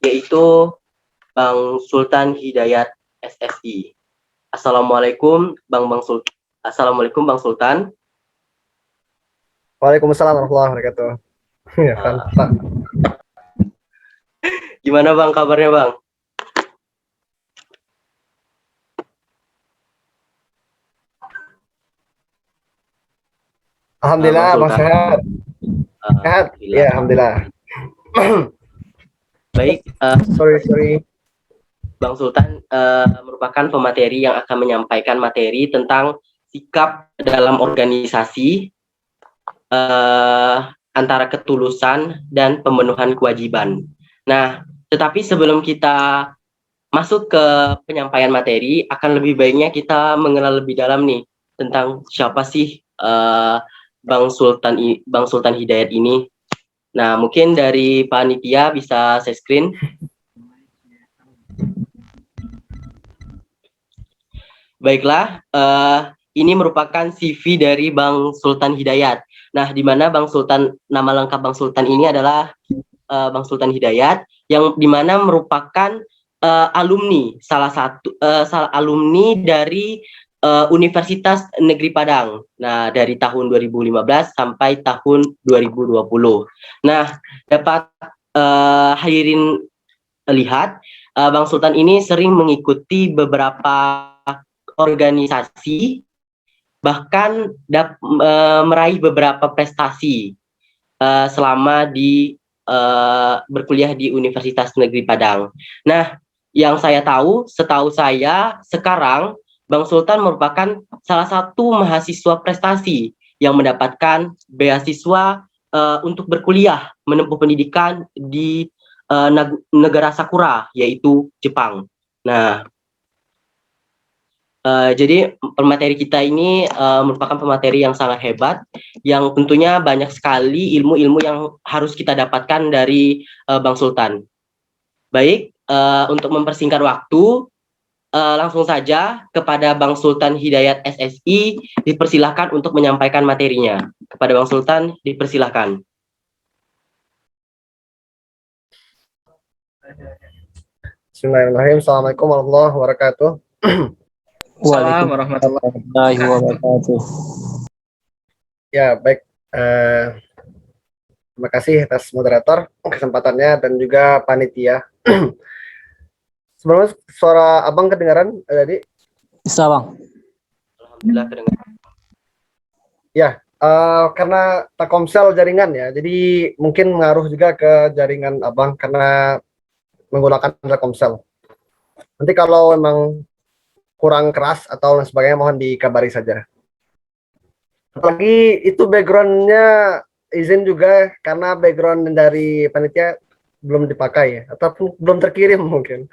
yaitu Bang Sultan Hidayat SSI. Assalamualaikum Bang Sultan. Assalamualaikum Bang Sultan. Waalaikumsalam warahmatullahi wabarakatuh. Ya, Pak. Gimana Bang kabarnya Bang? Alhamdulillah, Bang sehat. Sehat. Ya, alhamdulillah. Baik. Sorry. Bang Sultan merupakan pemateri yang akan menyampaikan materi tentang sikap dalam organisasi antara ketulusan dan pemenuhan kewajiban. Nah, tetapi sebelum kita masuk ke penyampaian materi, akan lebih baiknya kita mengenal lebih dalam nih tentang siapa sih Bang Sultan Hidayat ini. Nah, mungkin dari panitia bisa share screen. Baiklah, ini merupakan CV dari Bang Sultan Hidayat. Nah, di mana nama lengkap Bang Sultan ini adalah Bang Sultan Hidayat, yang di mana merupakan salah satu alumni dari Universitas Negeri Padang. Nah, dari tahun 2015 sampai tahun 2020. Nah, dapat hadirin lihat, Bang Sultan ini sering mengikuti beberapa organisasi, bahkan meraih beberapa prestasi selama berkuliah di Universitas Negeri Padang. Nah, yang saya tahu, setahu saya sekarang Bang Sultan merupakan salah satu mahasiswa prestasi yang mendapatkan beasiswa untuk berkuliah menempuh pendidikan di negara Sakura, yaitu Jepang. Nah, jadi pemateri kita ini merupakan pemateri yang sangat hebat, yang tentunya banyak sekali ilmu-ilmu yang harus kita dapatkan dari Bang Sultan. Baik, untuk mempersingkat waktu, langsung saja kepada Bang Sultan Hidayat SSI, dipersilahkan untuk menyampaikan materinya. Kepada Bang Sultan, dipersilahkan. Bismillahirrahmanirrahim. Assalamualaikum warahmatullahi wabarakatuh. Waalaikumsalam warahmatullahi wabarakatuh. Ya, baik. Terima kasih atas moderator kesempatannya dan juga panitia. Sebelumnya suara abang kedengaran tadi? Bisa bang. Alhamdulillah kedengaran. Ya, karena Telkomsel jaringan ya, jadi mungkin mengaruh juga ke jaringan abang karena menggunakan Telkomsel. Nanti kalau memang kurang keras atau lain sebagainya mohon dikabari saja. Apalagi itu backgroundnya izin juga karena background dari panitia belum dipakai ya, ataupun belum terkirim mungkin.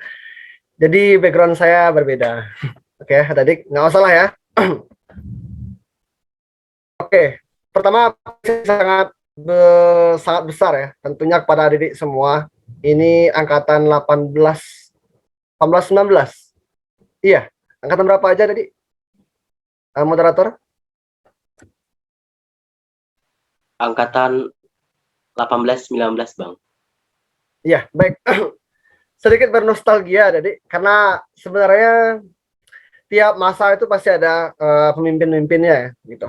Jadi background saya berbeda. Oke, adik, nggak masalah ya. Oke, pertama sangat besar ya, tentunya kepada adik semua. Ini angkatan 18, 19. Iya, angkatan berapa aja tadi? Moderator? Angkatan 18-19 Bang. Iya, baik. Sedikit bernostalgia tadi, karena sebenarnya tiap masa itu pasti ada pemimpin-pemimpinnya ya, gitu.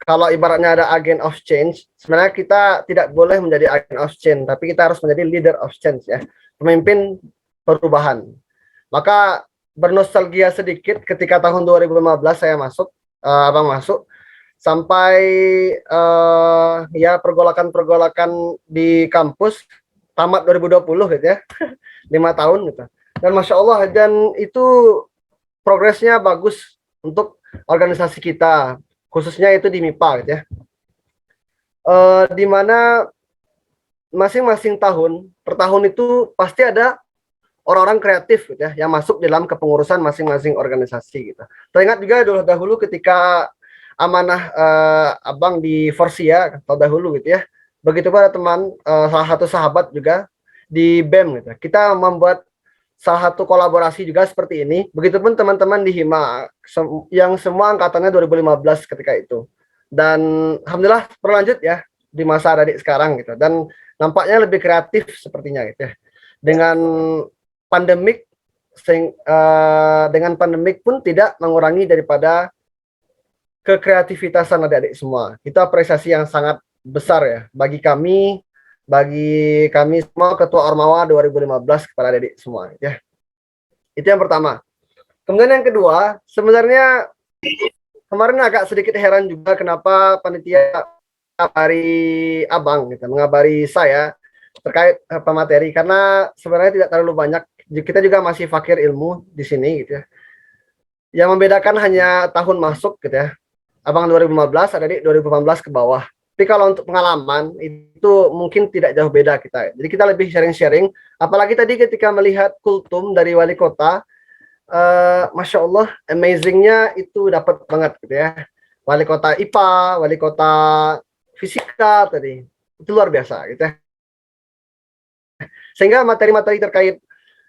Kalau ibaratnya ada agent of change, sebenarnya kita tidak boleh menjadi agent of change, tapi kita harus menjadi leader of change ya, pemimpin perubahan. Maka bernostalgia sedikit ketika tahun 2015 saya masuk, abang masuk, sampai ya pergolakan-pergolakan di kampus tamat 2020 gitu ya, 5 tahun gitu. Dan Masya Allah, dan itu progresnya bagus untuk organisasi kita, khususnya itu di MIPA gitu ya. Di mana masing-masing tahun, per tahun itu pasti ada orang-orang kreatif gitu ya, yang masuk dalam kepengurusan masing-masing organisasi gitu. Teringat juga dahulu ketika amanah abang di Forsia atau dahulu gitu ya. Begitu pada teman salah satu sahabat juga di BEM gitu. Kita membuat salah satu kolaborasi juga seperti ini. Begitupun teman-teman di Hima yang semua angkatannya 2015 ketika itu. Dan alhamdulillah berlanjut ya di masa adik sekarang gitu. Dan nampaknya lebih kreatif sepertinya gitu ya. Dengan pandemik pun tidak mengurangi daripada kekreativitasan adik-adik semua. Itu apresiasi yang sangat besar ya bagi kami semua ketua Ormawa 2015 kepada adik-adik semua ya. Itu yang pertama. Kemudian yang kedua, sebenarnya kemarin agak sedikit heran juga kenapa panitia mengabari abang gitu, mengabari saya terkait pemateri, karena sebenarnya tidak terlalu banyak, kita juga masih fakir ilmu di sini gitu ya. Yang membedakan hanya tahun masuk gitu ya. Abang 2015, adik 2018 ke bawah. Tapi kalau untuk pengalaman itu mungkin tidak jauh beda kita. Jadi kita lebih sharing-sharing. Apalagi tadi ketika melihat kultum dari wali kota, Masya Allah, amazingnya itu dapat banget gitu ya. Wali kota IPA, wali kota fisika tadi, itu luar biasa gitu ya. Sehingga materi-materi terkait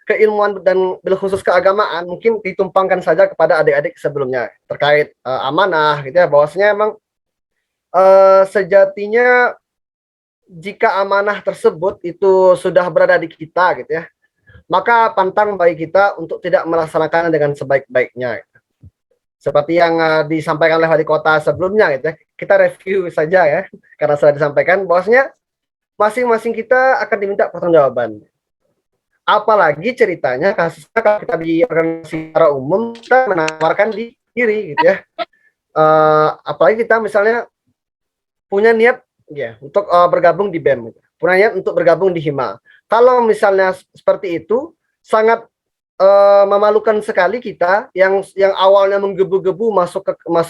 keilmuan dan khusus keagamaan mungkin ditumpangkan saja kepada adik-adik sebelumnya terkait amanah gitu ya, bahwasanya emang sejatinya jika amanah tersebut itu sudah berada di kita gitu ya, maka pantang bagi kita untuk tidak melaksanakan dengan sebaik-baiknya gitu. Seperti yang disampaikan oleh wali kota sebelumnya gitu ya, kita review saja ya, karena sudah disampaikan bahwasanya masing-masing kita akan diminta pertanggungjawaban. Apalagi ceritanya kasusnya kalau kita di organisasi secara umum kita menawarkan diri gitu ya. Apalagi kita misalnya punya niat ya untuk bergabung di BEM gitu. Punya niat untuk bergabung di Hima. Kalau misalnya seperti itu sangat memalukan sekali kita yang awalnya menggebu-gebu masuk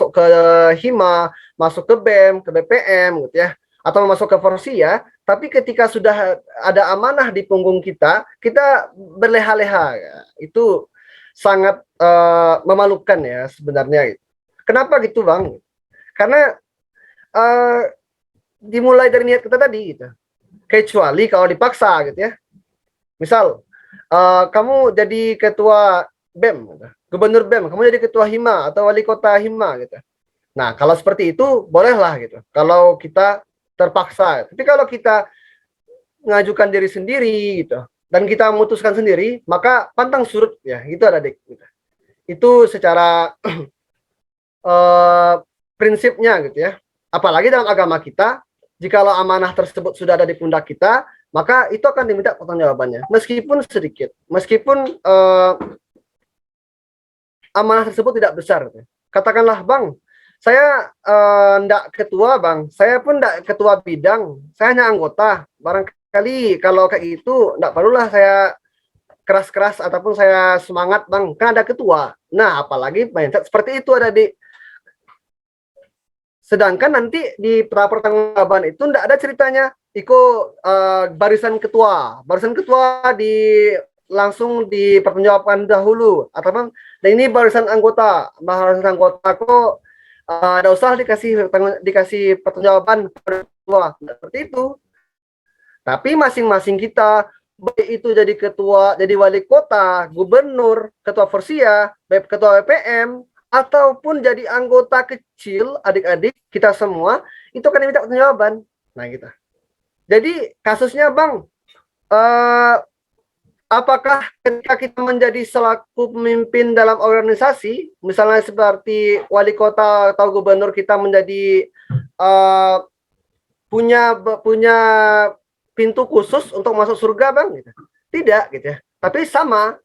ke hima, masuk ke BEM, ke BPM gitu ya, atau masuk ke Forsia, tapi ketika sudah ada amanah di punggung kita, kita berleha-leha. Itu sangat memalukan ya sebenarnya. Kenapa gitu Bang? Karena dimulai dari niat kita tadi gitu. Kecuali kalau dipaksa gitu ya. Misal kamu jadi ketua BEM, gitu. Gubernur BEM, kamu jadi ketua hima atau wali kota hima gitu. Nah, kalau seperti itu bolehlah gitu. Kalau kita terpaksa. Tapi kalau kita mengajukan diri sendiri gitu dan kita memutuskan sendiri, maka pantang surut ya. Gitu adik. Gitu. Itu secara prinsipnya gitu ya. Apalagi dalam agama kita, jikalau amanah tersebut sudah ada di pundak kita, maka itu akan diminta pertanggungjawabannya, meskipun sedikit, meskipun amanah tersebut tidak besar. Katakanlah, Bang, saya enggak ketua, Bang, saya pun enggak ketua bidang, saya hanya anggota. Barangkali kalau kayak gitu, enggak perlulah saya keras-keras ataupun saya semangat, Bang, kan ada ketua. Nah, apalagi mindset seperti itu ada di. Sedangkan nanti di pertanggungjawaban itu enggak ada ceritanya. Barisan ketua langsung dipertanggungjawabkan dahulu, atau dan ini barisan anggota kok ada usah dikasih pertanggungjawaban ketua, seperti itu. Tapi masing-masing kita, baik itu jadi ketua, jadi wali kota, gubernur, ketua Forsia, baik ketua BPM, ataupun jadi anggota kecil, adik-adik kita semua itu akan diminta pertanggungjawaban. Nah, gitu. Jadi kasusnya Bang, apakah ketika kita menjadi selaku pemimpin dalam organisasi, misalnya seperti wali kota atau gubernur, kita menjadi punya pintu khusus untuk masuk surga Bang? Gitu. Tidak gitu ya. Tapi sama,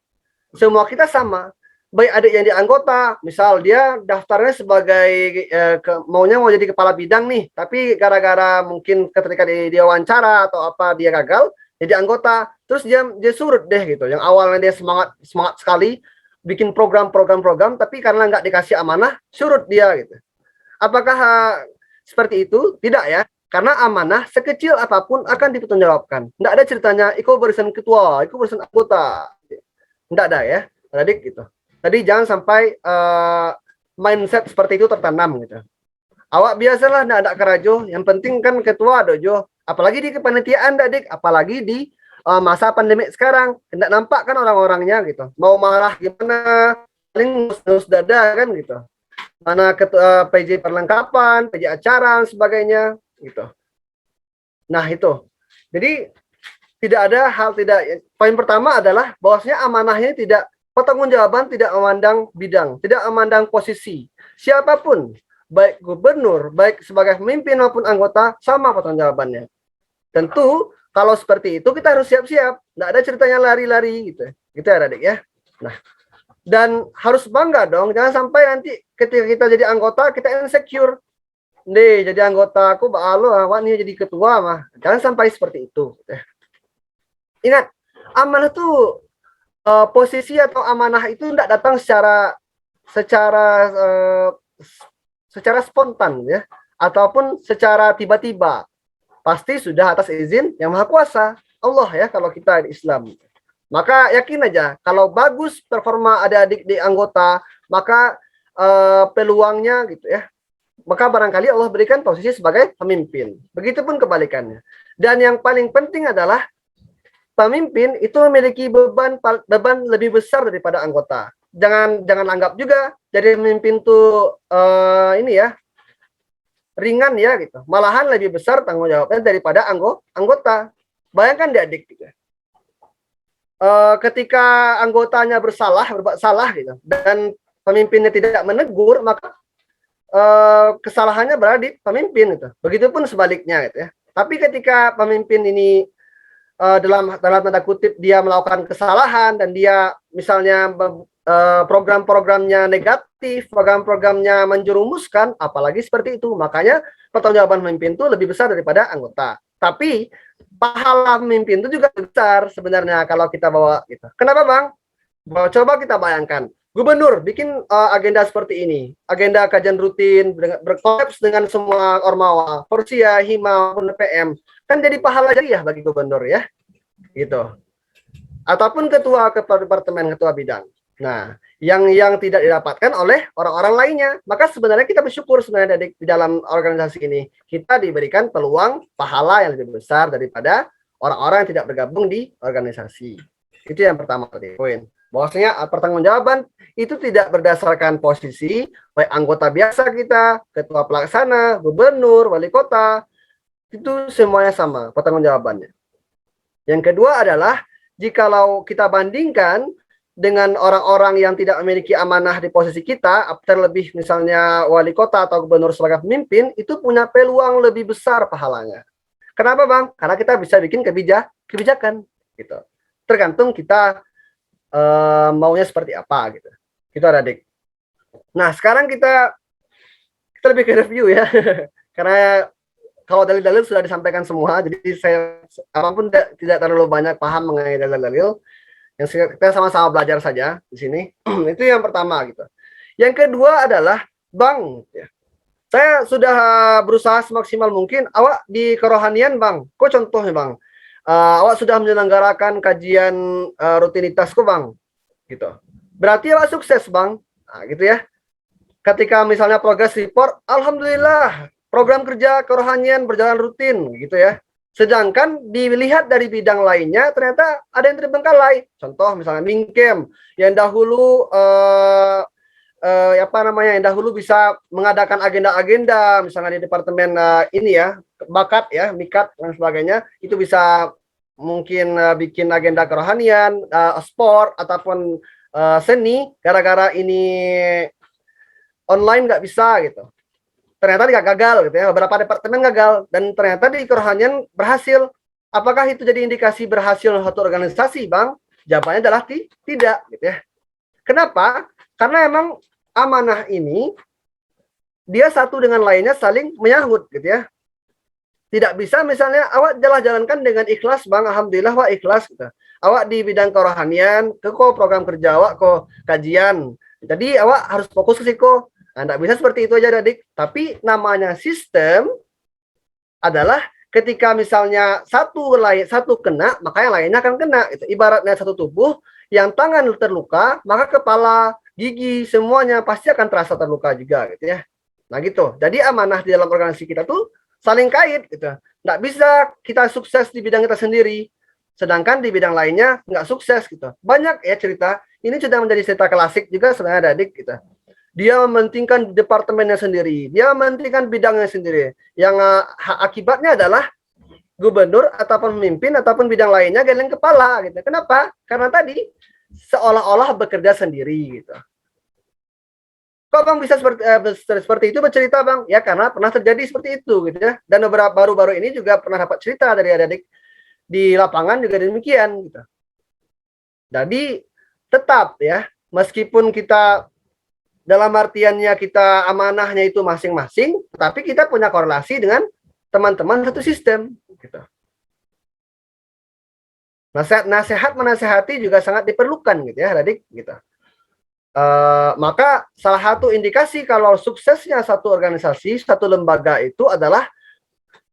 semua kita sama. Baik adik yang di anggota, misal dia daftarnya sebagai mau jadi kepala bidang nih, tapi gara-gara mungkin ketika dia wawancara atau apa dia gagal jadi anggota, terus dia surut deh gitu. Yang awalnya dia semangat sekali bikin program, tapi karena nggak dikasih amanah surut dia gitu. Apakah seperti itu? Tidak ya, karena amanah sekecil apapun akan dipertanggungjawabkan. Nggak ada ceritanya ikut barisan ketua, ikut barisan anggota, nggak ada ya, adik gitu. Tadi jangan sampai mindset seperti itu tertanam gitu. Awak biasalah ndak kerajo, yang penting kan ketua dojo. Apalagi di kepanitiaan adik, apalagi di masa pandemi sekarang, ndak nampak kan orang-orangnya gitu. Mau marah gimana, paling nus dada kan gitu. Mana ketua PJ perlengkapan, PJ acara dan sebagainya gitu. Nah, itu. Jadi tidak ada hal poin pertama adalah bahwasanya amanahnya tidak, pertanggungjawaban tidak memandang bidang, tidak memandang posisi. Siapapun, baik gubernur, baik sebagai pemimpin maupun anggota, sama pertanggungjawabannya. Tentu, kalau seperti itu kita harus siap-siap. Nggak ada ceritanya lari-lari gitu. Gitu ya adik ya. Nah, dan harus bangga dong. Jangan sampai nanti ketika kita jadi anggota, kita insecure. Nih, jadi anggota aku, balo, awak nih jadi ketua mah. Jangan sampai seperti itu. Ingat, amanah tuh posisi atau amanah itu tidak datang secara spontan ya, ataupun secara tiba-tiba. Pasti sudah atas izin yang Maha Kuasa, Allah ya, kalau kita di Islam. Maka yakin aja kalau bagus performa adik-adik di anggota, maka peluangnya gitu ya. Maka barangkali Allah berikan posisi sebagai pemimpin. Begitupun kebalikannya. Dan yang paling penting adalah pemimpin itu memiliki beban lebih besar daripada anggota. Jangan anggap juga jadi pemimpin tuh ini ya ringan ya gitu. Malahan lebih besar tanggung jawabnya daripada anggota. Bayangkan adik gitu. Ketika anggotanya berbuat salah gitu, dan pemimpinnya tidak menegur, maka kesalahannya berada di pemimpin gitu. Begitupun sebaliknya gitu ya. Tapi ketika pemimpin ini dalam tanda kutip dia melakukan kesalahan dan dia misalnya program-programnya negatif, program-programnya menjerumuskan, apalagi seperti itu, makanya pertanggungjawaban pemimpin itu lebih besar daripada anggota. Tapi pahala pemimpin itu juga besar sebenarnya kalau kita bawa gitu. Kenapa Bang? Coba kita bayangkan, gubernur bikin agenda seperti ini, agenda kajian rutin berkolaps dengan semua ormawa, Porsia, Hima, maupun PM, kan jadi pahala jariah bagi gubernur ya, gitu. Ataupun ketua departemen, ketua bidang. Nah, yang tidak didapatkan oleh orang-orang lainnya, maka sebenarnya kita bersyukur sebenarnya di dalam organisasi ini kita diberikan peluang pahala yang lebih besar daripada orang-orang yang tidak bergabung di organisasi. Itu yang pertama tadi poin. Bahwasanya pertanggungjawaban itu tidak berdasarkan posisi, baik anggota biasa kita, ketua pelaksana, gubernur, wali kota, itu semuanya sama pertanggungjawabannya. Yang kedua adalah jikalau kita bandingkan dengan orang-orang yang tidak memiliki amanah di posisi kita, terlebih misalnya wali kota atau gubernur sebagai pemimpin, itu punya peluang lebih besar pahalanya. Kenapa Bang? Karena kita bisa bikin kebijakan, gitu. Tergantung kita maunya seperti apa gitu. Itu ada Dik. Nah, sekarang kita lebih ke review ya. Karena kalau dalil-dalil sudah disampaikan semua, jadi saya apapun tidak terlalu banyak paham mengenai dalil-dalil. Yang kita sama-sama belajar saja di sini. Itu yang pertama gitu. Yang kedua adalah Bang, ya. Saya sudah berusaha semaksimal mungkin. Awak di kerohanian Bang, kok contohnya Bang? Awak sudah menyelenggarakan kajian rutinitas kok Bang, gitu. Berarti awak sukses Bang, nah, gitu ya. Ketika misalnya progress report, alhamdulillah program kerja kerohanian berjalan rutin, gitu ya. Sedangkan dilihat dari bidang lainnya, ternyata ada yang terbengkalai. Contoh misalnya Mingkem yang dahulu yang dahulu bisa mengadakan agenda-agenda, misalnya di departemen ini ya, bakat ya, mikat dan sebagainya, itu bisa mungkin bikin agenda kerohanian, sport ataupun seni, gara-gara ini online nggak bisa gitu. Ternyata nggak gagal gitu ya, beberapa departemen gagal dan ternyata di kerohanian berhasil. Apakah itu jadi indikasi berhasil satu organisasi, Bang? Jawabannya adalah tidak gitu ya. Kenapa? Karena emang amanah ini dia satu dengan lainnya saling menyangkut gitu ya. Tidak bisa misalnya awak jalankan dengan ikhlas Bang, alhamdulillah wah ikhlas gitu. Awak di bidang kerohanian, program kerja awak kajian. Jadi awak harus fokus ke situ. Nah, tidak bisa seperti itu aja Dik. Tapi namanya sistem adalah ketika misalnya satu kena, maka yang lainnya akan kena. Gitu. Ibaratnya satu tubuh, yang tangan terluka, maka kepala, gigi, semuanya pasti akan terasa terluka juga gitu ya. Nah gitu. Jadi amanah di dalam organisasi kita tuh saling kait gitu. Nggak bisa kita sukses di bidang kita sendiri, sedangkan di bidang lainnya nggak sukses gitu. Banyak ya cerita. Ini sudah menjadi cerita klasik juga sebenarnya Dik gitu. Dia mementingkan departemennya sendiri, dia mementingkan bidangnya sendiri. Yang akibatnya adalah gubernur ataupun pemimpin ataupun bidang lainnya geleng kepala gitu. Kenapa? Karena tadi seolah-olah bekerja sendiri gitu. Kok Bang bisa seperti itu bercerita Bang? Ya karena pernah terjadi seperti itu gitu ya. Dan beberapa baru-baru ini juga pernah dapat cerita dari adik-adik di lapangan juga demikian gitu. Jadi tetap ya, meskipun kita dalam artiannya kita amanahnya itu masing-masing, tapi kita punya korelasi dengan teman-teman satu sistem gitu. Nasihat menasehati juga sangat diperlukan gitu ya adik gitu. Maka salah satu indikasi kalau suksesnya satu organisasi, satu lembaga itu adalah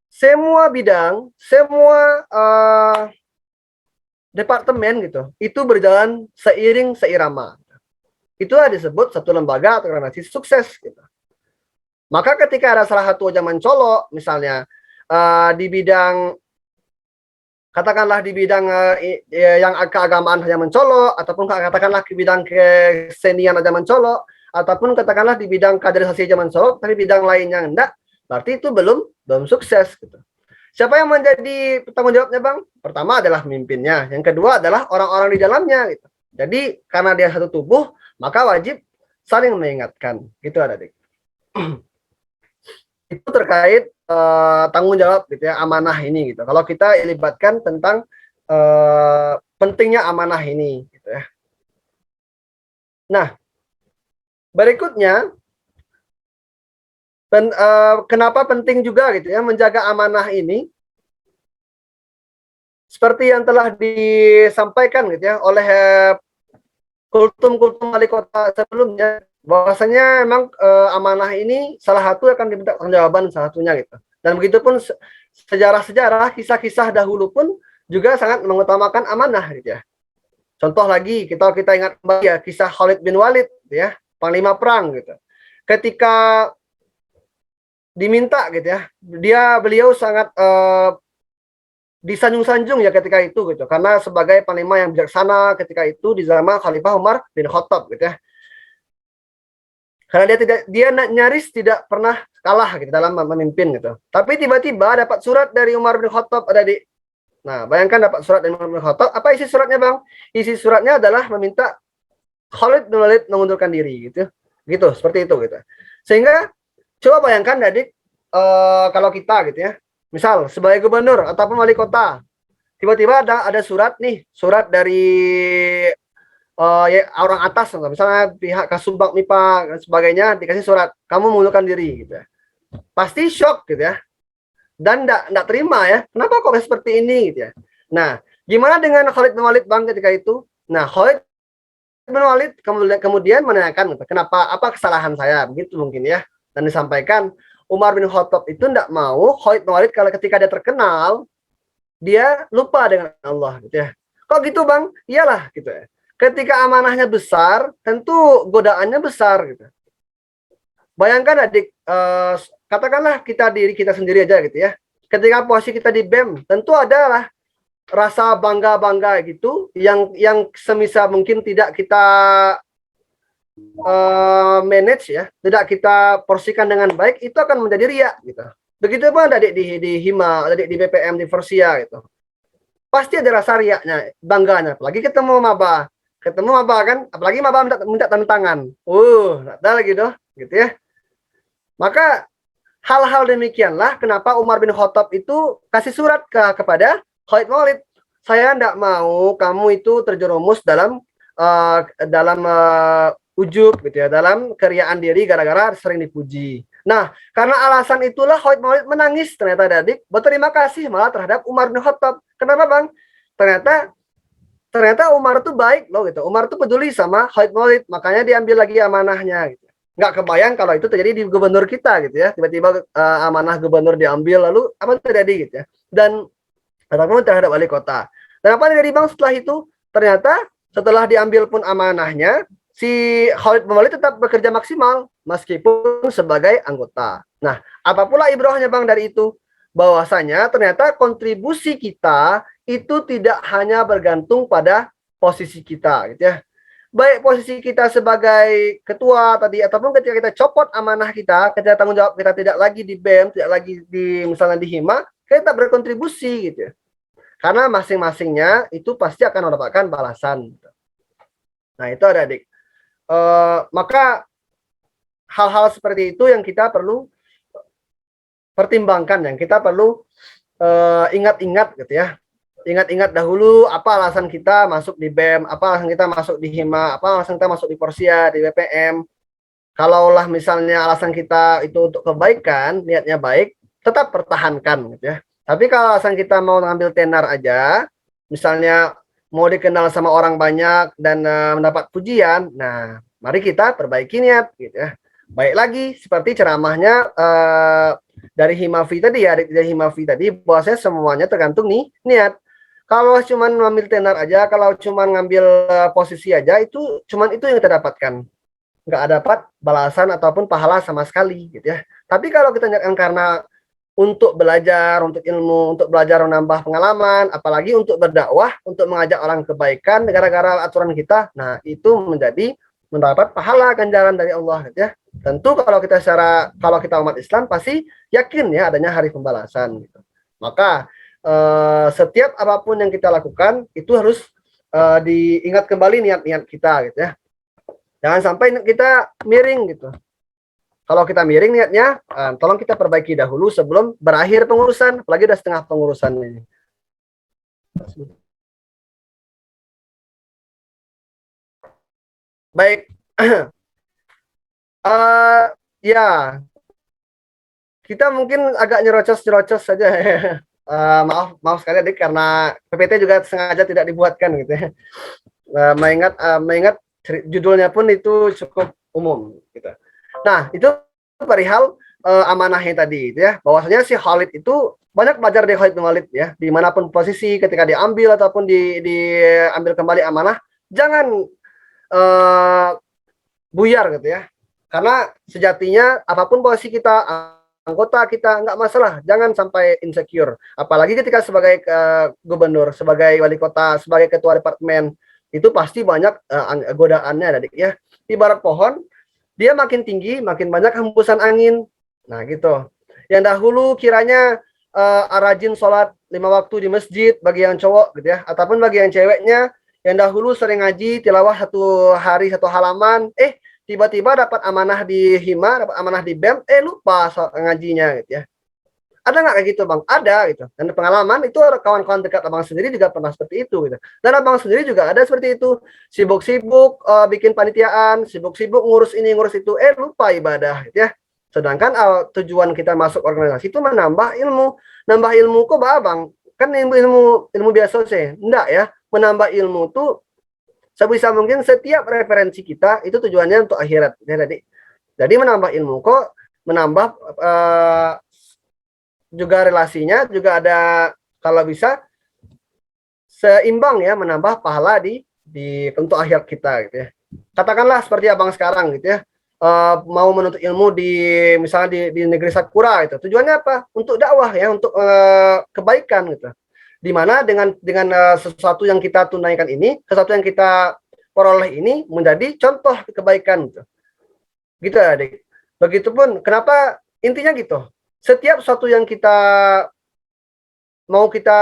semua bidang, semua departemen gitu, itu berjalan seiring seirama. Itulah disebut satu lembaga atau organisasi sukses gitu. Maka ketika ada salah satu aja mencolok, misalnya di bidang katakanlah di bidang yang keagamaan saja mencolok, ataupun katakanlah di bidang kesenian aja mencolok, ataupun katakanlah di bidang kaderisasi aja mencolok, tapi bidang lainnya enggak, berarti itu belum sukses gitu. Siapa yang menjadi tanggung jawabnya Bang? Pertama adalah pemimpinnya, yang kedua adalah orang-orang di dalamnya gitu. Jadi karena dia satu tubuh, maka wajib saling mengingatkan. Gitu ada Dik. Itu terkait tanggung jawab gitu ya, amanah ini gitu. Kalau kita libatkan tentang pentingnya amanah ini gitu ya. Nah, berikutnya kenapa penting juga gitu ya menjaga amanah ini? Seperti yang telah disampaikan gitu ya oleh kultum wali kota sebelumnya, bahwasanya memang amanah ini salah satu akan diminta pertanggungjawaban salah satunya gitu. Dan begitu pun sejarah-sejarah, kisah-kisah dahulu pun juga sangat mengutamakan amanah gitu ya. Contoh lagi, kita ingat kembali ya kisah Khalid bin Walid gitu ya, panglima perang gitu. Ketika diminta gitu ya, beliau sangat disanjung-sanjung ya ketika itu gitu, karena sebagai panglima yang bijaksana ketika itu di zaman Khalifah Umar bin Khattab gitu ya. Karena dia nyaris tidak pernah kalah gitu dalam memimpin gitu. Tapi tiba-tiba dapat surat dari Umar bin Khattab Nah, bayangkan dapat surat dari Umar bin Khattab, apa isi suratnya, Bang? Isi suratnya adalah meminta Khalid bin Walid mengundurkan diri gitu. Gitu, seperti itu gitu. Sehingga coba bayangkan Adik, kalau kita gitu ya, misal sebagai gubernur ataupun wali kota, tiba-tiba ada surat dari ya, orang atas, misalnya pihak Kasubag MIPA dan sebagainya, dikasih surat, kamu mengundurkan diri gitu ya. Pasti shock gitu ya. Dan enggak terima ya. Kenapa kok seperti ini gitu ya. Nah, gimana dengan Khalid bin Walid, Bang, ketika itu? Nah, Khalid bin Walid kemudian menanyakan kenapa, apa kesalahan saya, begitu mungkin ya. Dan disampaikan Umar bin Khattab itu enggak mau Khalid bin Walid kalau ketika dia terkenal dia lupa dengan Allah gitu ya. Kok gitu, Bang? Iyalah gitu ya. Ketika amanahnya besar, tentu godaannya besar gitu. Bayangkan Adik, katakanlah diri kita sendiri aja gitu ya. Ketika posisi kita di BEM, tentu adalah rasa bangga gitu yang semisal mungkin tidak kita manage ya, tidak kita porsikan dengan baik, itu akan menjadi riak gitu. Begitu pun Adik di Hima, Adik di BPM, di Forsia gitu. Pasti ada rasa riaknya, bangganya, apalagi ketemu maba kan, apalagi maba minta tanda tangan. Ada lagi gitu ya. Maka hal-hal demikianlah kenapa Umar bin Khattab itu kasih surat kepada Khalid bin Walid. Saya tidak mau kamu itu terjerumus dalam ujub gitu ya, dalam keriaan diri gara-gara sering dipuji. Nah, karena alasan itulah Khalid bin Walid menangis ternyata Adik, berterima kasih malah terhadap Umar bin Khattab. Kenapa, Bang? Ternyata Umar tuh baik loh gitu. Umar tuh peduli sama Khalid bin Walid, makanya diambil lagi amanahnya gitu. Nggak kebayang kalau itu terjadi di gubernur kita gitu ya. Tiba-tiba amanah gubernur diambil, lalu apa terjadi gitu ya. Dan ataupun terhadap wali kota. Dan apa terjadi, Bang, setelah itu? Ternyata setelah diambil pun amanahnya, si Khalid bin Walid tetap bekerja maksimal meskipun sebagai anggota. Nah, apa pula ibrahnya, Bang, dari itu? Bahwasanya ternyata kontribusi kita itu tidak hanya bergantung pada posisi kita gitu ya. Baik posisi kita sebagai ketua tadi, ataupun ketika kita copot amanah kita, ketika tanggung jawab kita tidak lagi di BEM, tidak lagi di misalnya di Hima, kita berkontribusi gitu ya. Karena masing-masingnya itu pasti akan mendapatkan balasan. Nah, itu ada Adik. Maka hal-hal seperti itu yang kita perlu pertimbangkan, yang kita perlu ingat-ingat gitu ya. Ingat-ingat dahulu apa alasan kita masuk di BEM, apa alasan kita masuk di Hima, apa alasan kita masuk di Forsia, di BPM. Kalaulah misalnya alasan kita itu untuk kebaikan, niatnya baik, tetap pertahankan gitu ya. Tapi kalau alasan kita mau ngambil tenar aja, misalnya mau dikenal sama orang banyak dan mendapat pujian, nah mari kita perbaiki niat gitu ya. Baik lagi seperti ceramahnya dari Himafi tadi ya, dari Himafi tadi, bahwasanya semuanya tergantung nih niat. Kalau cuman ngambil tenar aja, kalau cuman ngambil posisi aja, itu cuman itu yang kita dapatkan. Nggak dapat balasan ataupun pahala sama sekali gitu ya. Tapi kalau kita niatkan karena untuk belajar, untuk ilmu, untuk belajar menambah pengalaman, apalagi untuk berdakwah, untuk mengajak orang kebaikan gara-gara aturan kita, nah itu mendapat pahala ganjaran dari Allah gitu ya. Tentu kalau kita umat Islam pasti yakin ya adanya hari pembalasan gitu. Maka setiap apapun yang kita lakukan itu harus diingat kembali niat-niat kita gitu ya. Jangan sampai kita miring gitu. Kalau kita miring niatnya, tolong kita perbaiki dahulu sebelum berakhir pengurusan, apalagi udah setengah pengurusan ini. Baik, ya, kita mungkin agak nyerocos saja. Maaf sekali Adik, karena PPT juga sengaja tidak dibuatkan gitu ya. Mengingat Judulnya pun itu cukup umum gitu. Nah, itu perihal amanahnya tadi gitu ya. Bahwasanya si Khalid itu banyak belajar dari Khalid bin Walid ya, dimanapun posisi ketika diambil ataupun diambil kembali amanah, jangan buyar gitu ya. Karena sejatinya apapun posisi kita, anggota kita, nggak masalah, jangan sampai insecure. Apalagi ketika sebagai gubernur, sebagai wali kota, sebagai ketua departemen, itu pasti banyak godaannya adik ya. Ibarat pohon, dia makin tinggi, makin banyak hembusan angin. Nah gitu. Yang dahulu kiranya rajin sholat 5 waktu di masjid bagi yang cowok gitu ya, ataupun bagi yang ceweknya yang dahulu sering ngaji tilawah 1 hari 1 halaman, tiba-tiba dapat amanah di hima, dapat amanah di BEM, lupa ngajinya gitu ya. Ada nggak kayak gitu bang? Ada gitu. Dan pengalaman itu kawan-kawan dekat abang sendiri juga pernah seperti itu gitu. Dan abang sendiri juga ada seperti itu. Sibuk-sibuk bikin panitiaan, sibuk-sibuk ngurus ini ngurus itu, lupa ibadah gitu ya. Sedangkan tujuan kita masuk organisasi itu menambah ilmu. Nambah ilmu kok bang? Kan ilmu biasa sih. Enggak ya. Menambah ilmu tuh sebisa mungkin setiap referensi kita itu tujuannya untuk akhirat. Jadi menambah ilmu kok menambah juga relasinya juga ada kalau bisa seimbang ya, menambah pahala di untuk akhirat kita gitu ya. Katakanlah seperti abang sekarang gitu ya, mau menuntut ilmu di misalnya di negeri Sakura itu, tujuannya apa? Untuk dakwah ya, untuk kebaikan gitu. Dimana dengan sesuatu yang kita tunaikan ini, sesuatu yang kita peroleh ini menjadi contoh kebaikan gitu. Gitu adik. Begitupun kenapa intinya gitu. Setiap sesuatu yang kita mau kita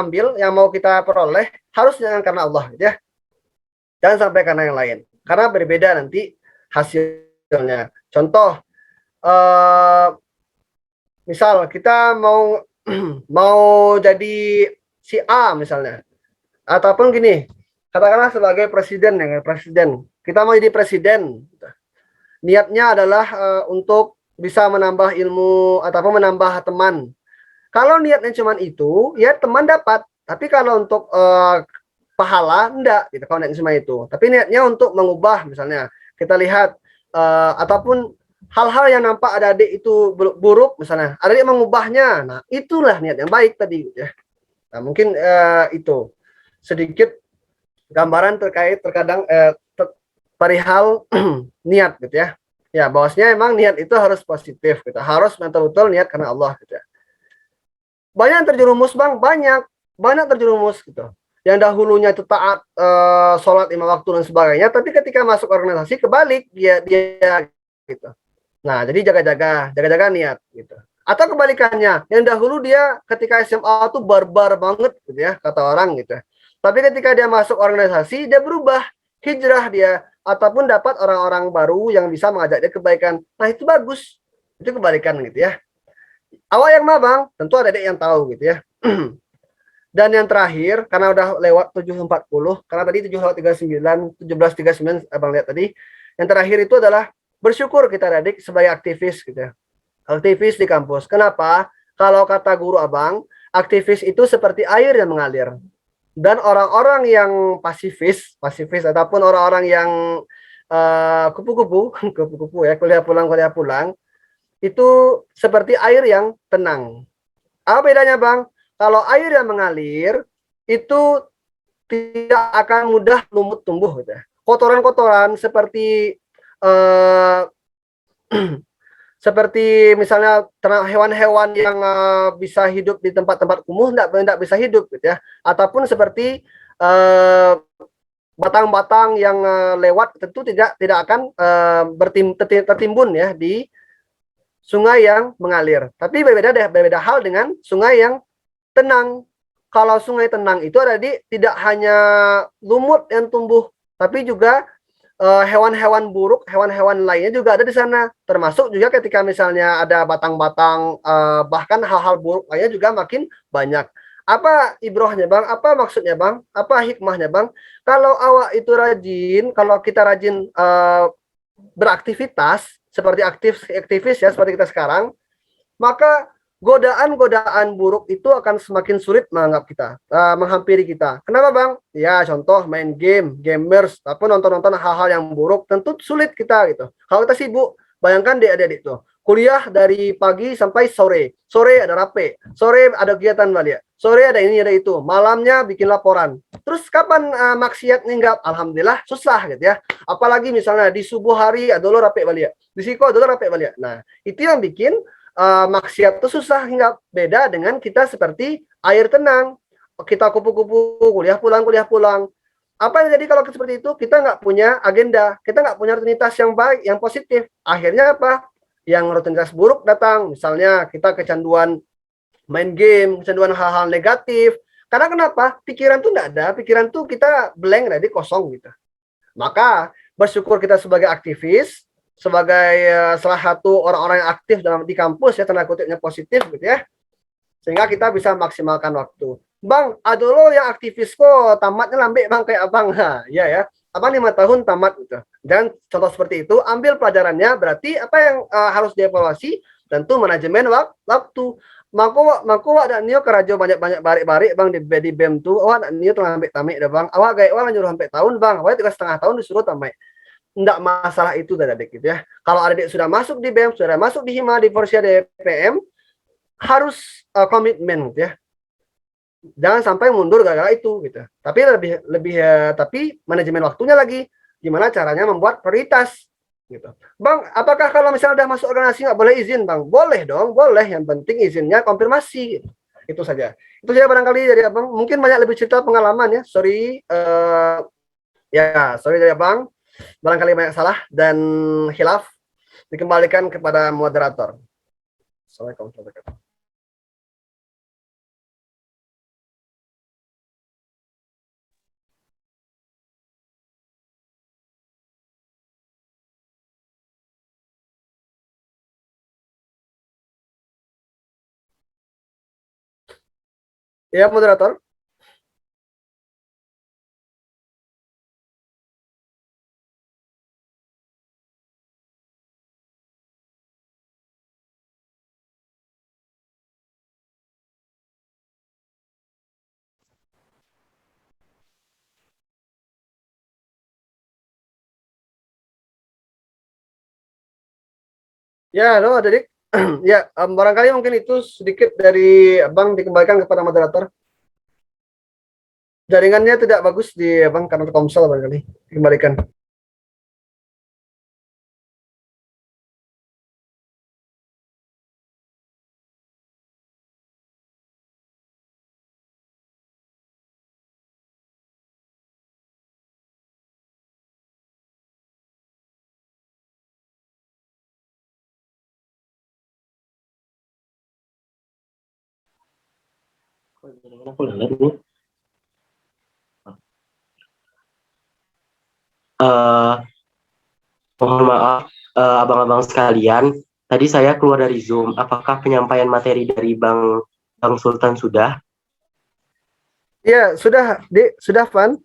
ambil, yang mau kita peroleh, harus jangan karena Allah gitu ya. Jangan sampai karena yang lain. Karena berbeda nanti hasilnya. Contoh, misal kita mau mau jadi si A misalnya. Ataupun gini, katakanlah sebagai presiden ya, presiden. Kita mau jadi presiden. Niatnya adalah untuk bisa menambah ilmu ataupun menambah teman. Kalau niatnya cuma itu, ya teman dapat. Tapi kalau untuk pahala enggak gitu. Kalau niatnya cuma itu. Tapi niatnya untuk mengubah misalnya. Kita lihat ataupun hal-hal yang nampak adik-adik itu buruk misalnya. Adik mengubahnya. Nah, itulah niat yang baik tadi ya. Nah, mungkin itu sedikit gambaran terkadang perihal niat gitu ya. Ya, bahwasanya emang niat itu harus positif gitu. Harus betul-betul niat karena Allah gitu ya. Banyak yang terjerumus bang, banyak terjerumus gitu. Yang dahulunya itu taat sholat 5 waktu dan sebagainya, tapi ketika masuk organisasi kebalik dia gitu. Nah, jadi jaga-jaga niat gitu. Atau kebalikannya, yang dahulu dia ketika SMA tuh barbar banget gitu ya, kata orang gitu. Tapi ketika dia masuk organisasi, dia berubah, hijrah dia, ataupun dapat orang-orang baru yang bisa mengajak dia kebaikan. Nah, itu bagus. Itu kebalikan gitu ya. Awal yang mana bang? Tentu ada adik yang tahu gitu ya. Dan yang terakhir, karena udah lewat 7.40, karena tadi 17.39 abang lihat tadi. Yang terakhir itu adalah bersyukur kita adik sebagai aktivis gitu ya. Aktivis di kampus. Kenapa? Kalau kata guru abang, aktivis itu seperti air yang mengalir. Dan orang-orang yang pasifis ataupun orang-orang yang kupu-kupu ya, kuliah pulang, itu seperti air yang tenang. Apa bedanya bang? Kalau air yang mengalir, itu tidak akan mudah lumut tumbuh. Gitu. Kotoran-kotoran seperti seperti misalnya hewan-hewan yang bisa hidup di tempat-tempat kumuh tidak bisa hidup gitu ya. Ataupun seperti batang-batang yang lewat tentu tidak akan tertimbun ya di sungai yang mengalir. Tapi berbeda hal dengan sungai yang tenang. Kalau sungai tenang itu tidak hanya lumut yang tumbuh, tapi juga hewan-hewan buruk, hewan-hewan lainnya juga ada di sana. Termasuk juga ketika misalnya ada batang-batang, bahkan hal-hal buruk lainnya juga makin banyak. Apa ibrohnya bang? Apa maksudnya bang? Apa hikmahnya bang? Kalau awak itu rajin, kalau kita rajin beraktivitas seperti aktivis ya seperti kita sekarang, maka godaan-godaan buruk itu akan semakin sulit menganggap kita, menghampiri kita. Kenapa Bang? Ya contoh main game, gamers, ataupun nonton-nonton hal-hal yang buruk, tentu sulit kita gitu. Kalau kita sibuk, bayangkan deh adik-adik tuh, kuliah dari pagi sampai sore, sore ada rape, sore ada kegiatan balik, sore ada ini ada itu, malamnya bikin laporan. Terus kapan maksiat hinggap? Alhamdulillah susah gitu ya. Apalagi misalnya di subuh hari ada lo rape balik, di siko ada lo rape balik. Nah itu yang bikin maksiat itu susah hingga beda dengan kita seperti air tenang. Kita kupu-kupu, kuliah pulang. Apa yang jadi kalau seperti itu? Kita nggak punya agenda, kita nggak punya rutinitas yang baik, yang positif. Akhirnya apa? Yang rutinitas buruk datang. Misalnya kita kecanduan main game, kecanduan hal-hal negatif. Karena kenapa? Pikiran tuh nggak ada, pikiran tuh kita blank, jadi kosong gitu. Maka bersyukur kita sebagai aktivis, sebagai salah satu orang-orang yang aktif di kampus ya, tanda kutipnya positif gitu ya, sehingga kita bisa maksimalkan waktu. Bang, ada lo yang aktivis kok tamatnya lambe Bang kayak Abang. Ya, Abang 5 tahun tamat gitu. Dan contoh seperti itu, ambil pelajarannya, berarti apa yang harus dievaluasi? Tentu manajemen waktu. Mako ada nio kerajo banyak-banyak barik-barik Bang di BEM tuh. Awak ada nio tengah ambek tamik dah Bang. Awak gaya awak nyuruh sampai tahun Bang. Awak 3,5 tahun disuruh tamik. Enggak masalah itu adik gitu ya. Kalau adik sudah masuk di BEM, sudah masuk di Hima, di Forsia, di PM, harus komitmen gitu ya. Jangan sampai mundur gara-gara itu gitu. Tapi tapi manajemen waktunya lagi, gimana caranya membuat prioritas gitu. Bang, apakah kalau misalnya udah masuk organisasi nggak boleh izin Bang? Boleh dong, boleh. Yang penting izinnya konfirmasi. Itu saja. Itu saja barangkali dari Abang. Mungkin banyak lebih cerita pengalaman ya. Sorry dari Abang. Barangkali banyak salah dan khilaf, dikembalikan kepada moderator. Assalamualaikum warahmatullahi wabarakatuh. Ya, moderator. Ya, halo adik. Ya, barangkali mungkin itu sedikit dari Abang, dikembalikan kepada moderator. Jaringannya tidak bagus di Abang karena Telkomsel barangkali. Dikembalikan. Mohon maaf, abang-abang sekalian, tadi saya keluar dari Zoom. Apakah penyampaian materi dari Bang Sultan sudah? Ya, sudah, Dik, sudah, Van.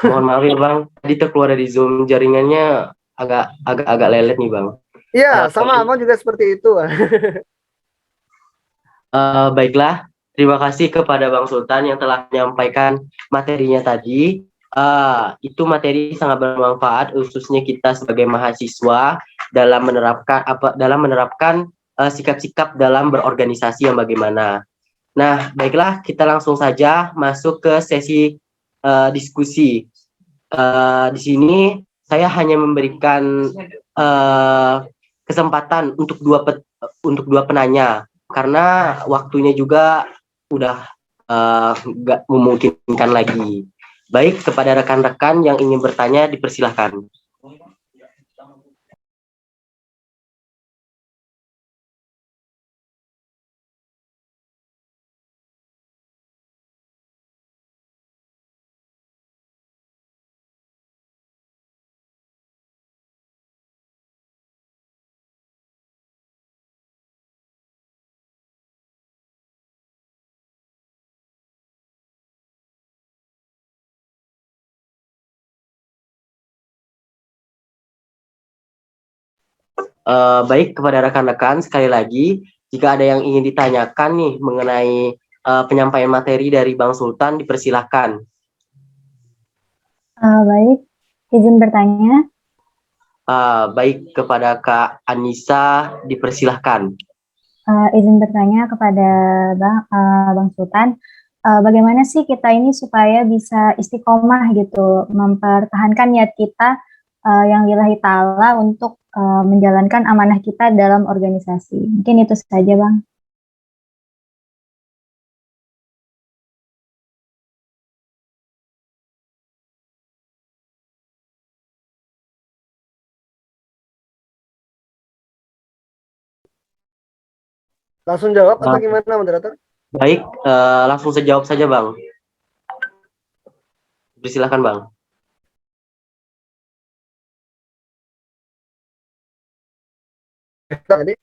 Mohon maaf ya Bang, tadi keluar dari Zoom, jaringannya agak lelet nih Bang. Iya, sama Abang juga seperti itu. Baiklah, terima kasih kepada Bang Sultan yang telah menyampaikan materinya tadi. Itu materi sangat bermanfaat, khususnya kita sebagai mahasiswa dalam menerapkan sikap-sikap dalam berorganisasi yang bagaimana. Nah, baiklah, kita langsung saja masuk ke sesi diskusi. Di sini saya hanya memberikan kesempatan untuk dua penanya, karena waktunya juga udah nggak memungkinkan lagi. Baik, kepada rekan-rekan yang ingin bertanya, dipersilahkan. Baik, kepada rekan-rekan sekali lagi Jika ada yang ingin ditanyakan nih mengenai penyampaian materi dari Bang Sultan, dipersilahkan. Baik, izin bertanya. Baik, kepada Kak Anissa, dipersilahkan. Izin bertanya kepada Bang Sultan, bagaimana sih kita ini supaya bisa istiqomah gitu, mempertahankan niat kita yang lillahi ta'ala untuk menjalankan amanah kita dalam organisasi. Mungkin itu saja, Bang. Langsung jawab atau gimana, moderator? Baik, langsung saya jawab saja, Bang. Silakan, Bang. Tadi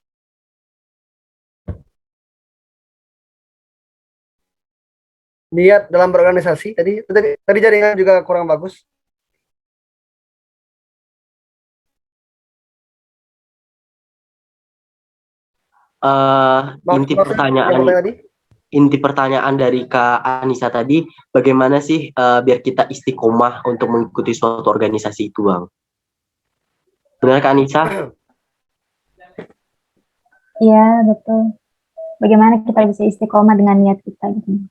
niat dalam berorganisasi, tadi jaringan juga kurang bagus. Inti pertanyaan dari Kak Anissa tadi, bagaimana sih biar kita istiqomah untuk mengikuti suatu organisasi itu, Bang? Benar, Kak Anissa? Iya, betul. Bagaimana kita bisa istiqomah dengan niat kita gitu.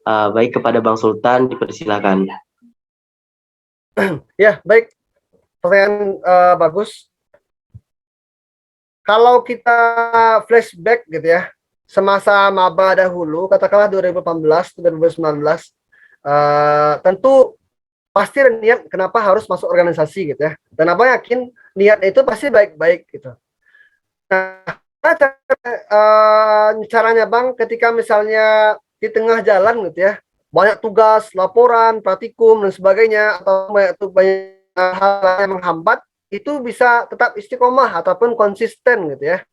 Baik, kepada Bang Sultan, dipersilakan. Ya, baik. Pertanyaan bagus. Kalau kita flashback gitu ya, semasa maba dahulu, katakanlah 2018-2019, tentu pasti ada niat kenapa harus masuk organisasi gitu ya. Dan Abang yakin niat itu pasti baik-baik gitu. Nah, caranya Bang, ketika misalnya di tengah jalan gitu ya, banyak tugas, laporan, praktikum dan sebagainya, atau banyak hal yang menghambat, itu bisa tetap istiqomah ataupun konsisten gitu ya,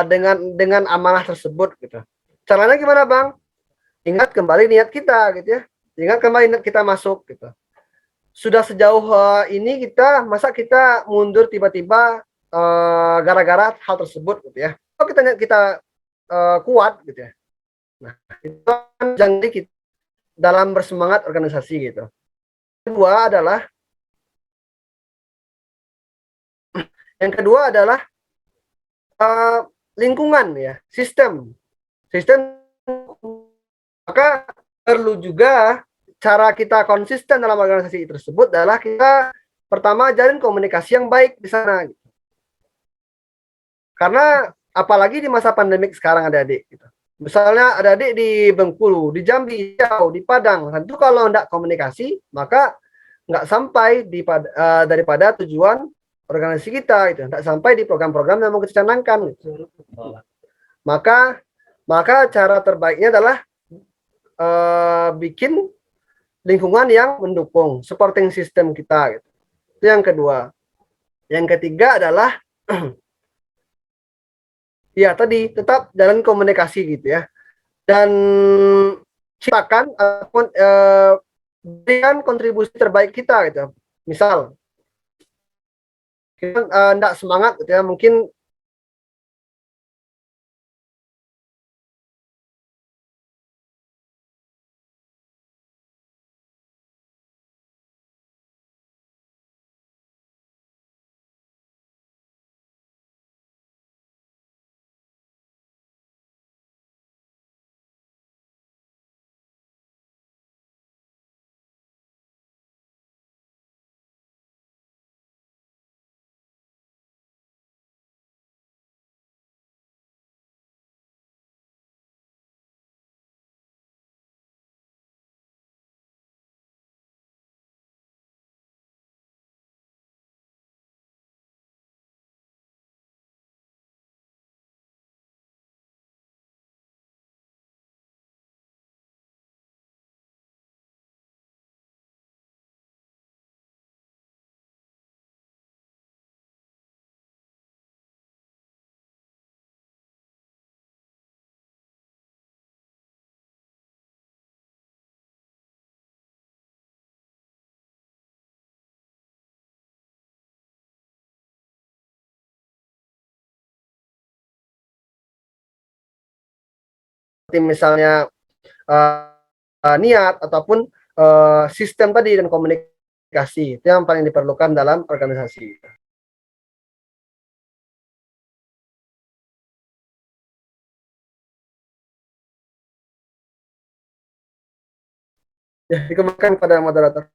dengan amanah tersebut gitu. Caranya gimana Bang? Ingat kembali niat kita gitu ya, ingat kembali niat kita masuk gitu. Sudah sejauh ini masa kita mundur tiba-tiba gara-gara hal tersebut gitu ya. Kalau kita kuat gitu ya. Nah, itu kan jangan kita dalam bersemangat organisasi gitu. Yang kedua adalah lingkungan ya, sistem. Maka perlu juga cara kita konsisten dalam organisasi tersebut adalah kita pertama jalin komunikasi yang baik di sana. Karena apalagi di masa pandemik sekarang adik-adik gitu. Misalnya adik-adik di Bengkulu, di Jambi, jauh, di Padang, tentu kalau tidak komunikasi maka nggak sampai daripada tujuan organisasi kita gitu, nggak sampai di program-program yang mau kita canangkan gitu. Maka cara terbaiknya adalah bikin lingkungan yang mendukung, supporting system kita gitu. Itu yang kedua. Yang ketiga adalah ya tadi tetap jalan komunikasi gitu ya, dan ciptakan ataupun berikan kontribusi terbaik kita gitu. Misal kita tidak semangat gitu ya, mungkin misalnya niat ataupun sistem tadi dan komunikasi. Itu yang paling diperlukan dalam organisasi. Ya, dikembalikan kepada moderator.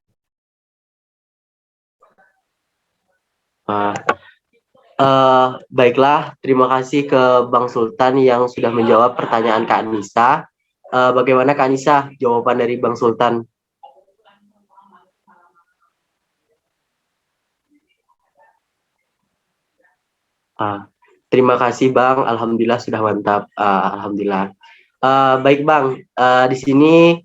Baiklah, terima kasih ke Bang Sultan yang sudah menjawab pertanyaan Kak Anissa. Bagaimana Kak Anissa jawaban dari Bang Sultan? Terima kasih Bang, Alhamdulillah sudah mantap. Alhamdulillah. Baik Bang, di sini